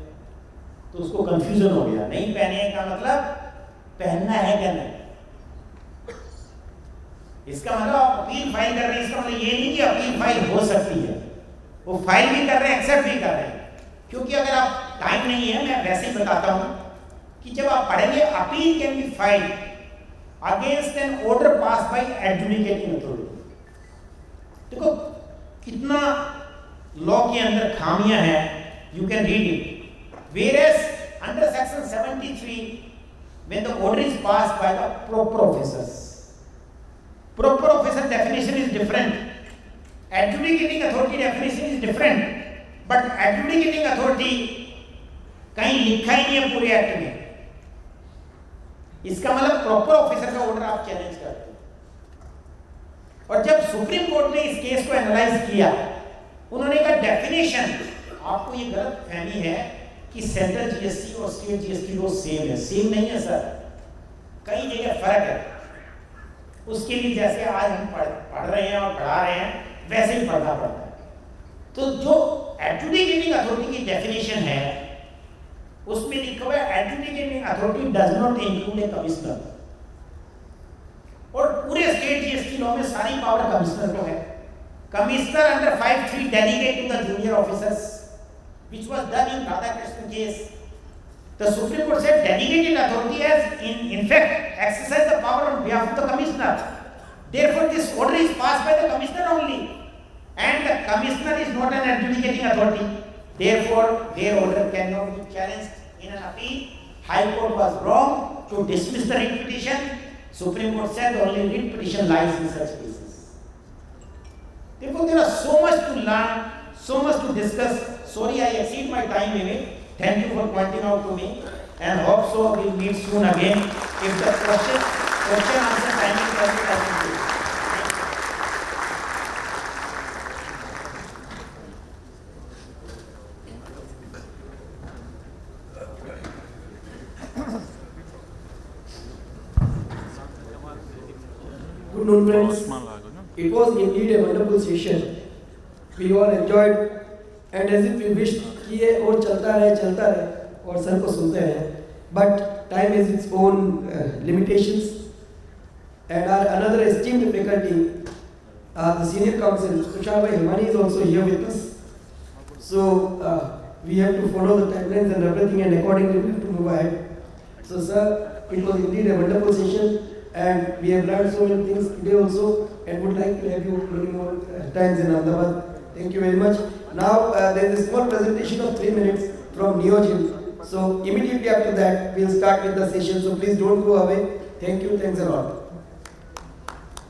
तो उसको कंफ्यूजन हो गया, नहीं पहने का मतलब पहनना है क्या नहीं। इसका मतलब आप अपील फाइल कर रहे हैं, इसका मतलब ये नहीं कि अपील फाइल हो सकती है, वो फाइल भी कर रहे हैं, एक्सेप्ट भी कर रहे हैं। क्योंकि अगर आप टाइम नहीं है, मैं वैसे ही बताता हूं कि जब आप पढ़ेंगे appeal can be filed against an order pass by adjudicating authority. देखो कितना लॉ के अंदर खामियां हैं, you can read it. Whereas under section 73 when the order is passed by the proper officers, proper officer definition is different, adjudicating authority definition is different, but adjudicating authority कहीं लिखा ही नहीं है पूरे एक्ट में। इसका मतलब प्रॉपर ऑफिसर का order आप चैलेंज करते हो। और जब सुप्रीम कोर्ट ने इस केस को एनालाइज किया, उन्होंने कहा डेफिनेशन, आपको ये गलत फहमी है कि सेंट्रल जीएसटी और स्टेट जीएसटी वो सेम है, सेम नहीं है सर, कई जगह फर्क है। उसके लिए जैसे आज हम पढ़ रहे हैं और पढ़ा रहे हैं, वैसे ही पढ़ना पड़ता है। तो जो एडजुडिकेटिंग अथॉरिटी की डेफिनेशन है, उसमें लिखा हुआ है adjudicating authority does not include A commissioner. और पूरे स्टेट जीएसटी लॉ में सारी पावर कमिश्नर को है। Commissioner under 5(3) delegate to the junior officers, which was done in Radhakrishnan case. The Supreme Court said delegated authority has in fact exercised the power on behalf of the commissioner. Therefore, this order is passed by the commissioner only, and the commissioner is not an adjudicating authority. Therefore, their order cannot be challenged in an appeal. High Court was wrong to dismiss the writ petition. Supreme Court said only writ petition lies in such cases. Therefore, there is so much to learn, so much to discuss. Sorry, I exceed my time limit. Thank you for pointing out to me, and hope so we'll meet soon again. If the question answer timing can be continued. Good noon, friends. It was indeed a wonderful session. We all enjoyed, and as if we wished कि ये और चलता रहे और sir को सुनते रहे. But time has its own limitations, and our another esteemed faculty, the senior counsel Tushar Bhai Himani is also here with us. So we have to follow the timelines and everything, and accordingly we have to move ahead. So sir, it was indeed a wonderful session, and we have learned so many things today also, and would like to have you many more times in Ahmedabad. Thank you very much. Now there is a small presentation of 3 minutes from Neogen. So immediately after that, we'll start with the session. So please don't go away. Thank you. Thanks a lot.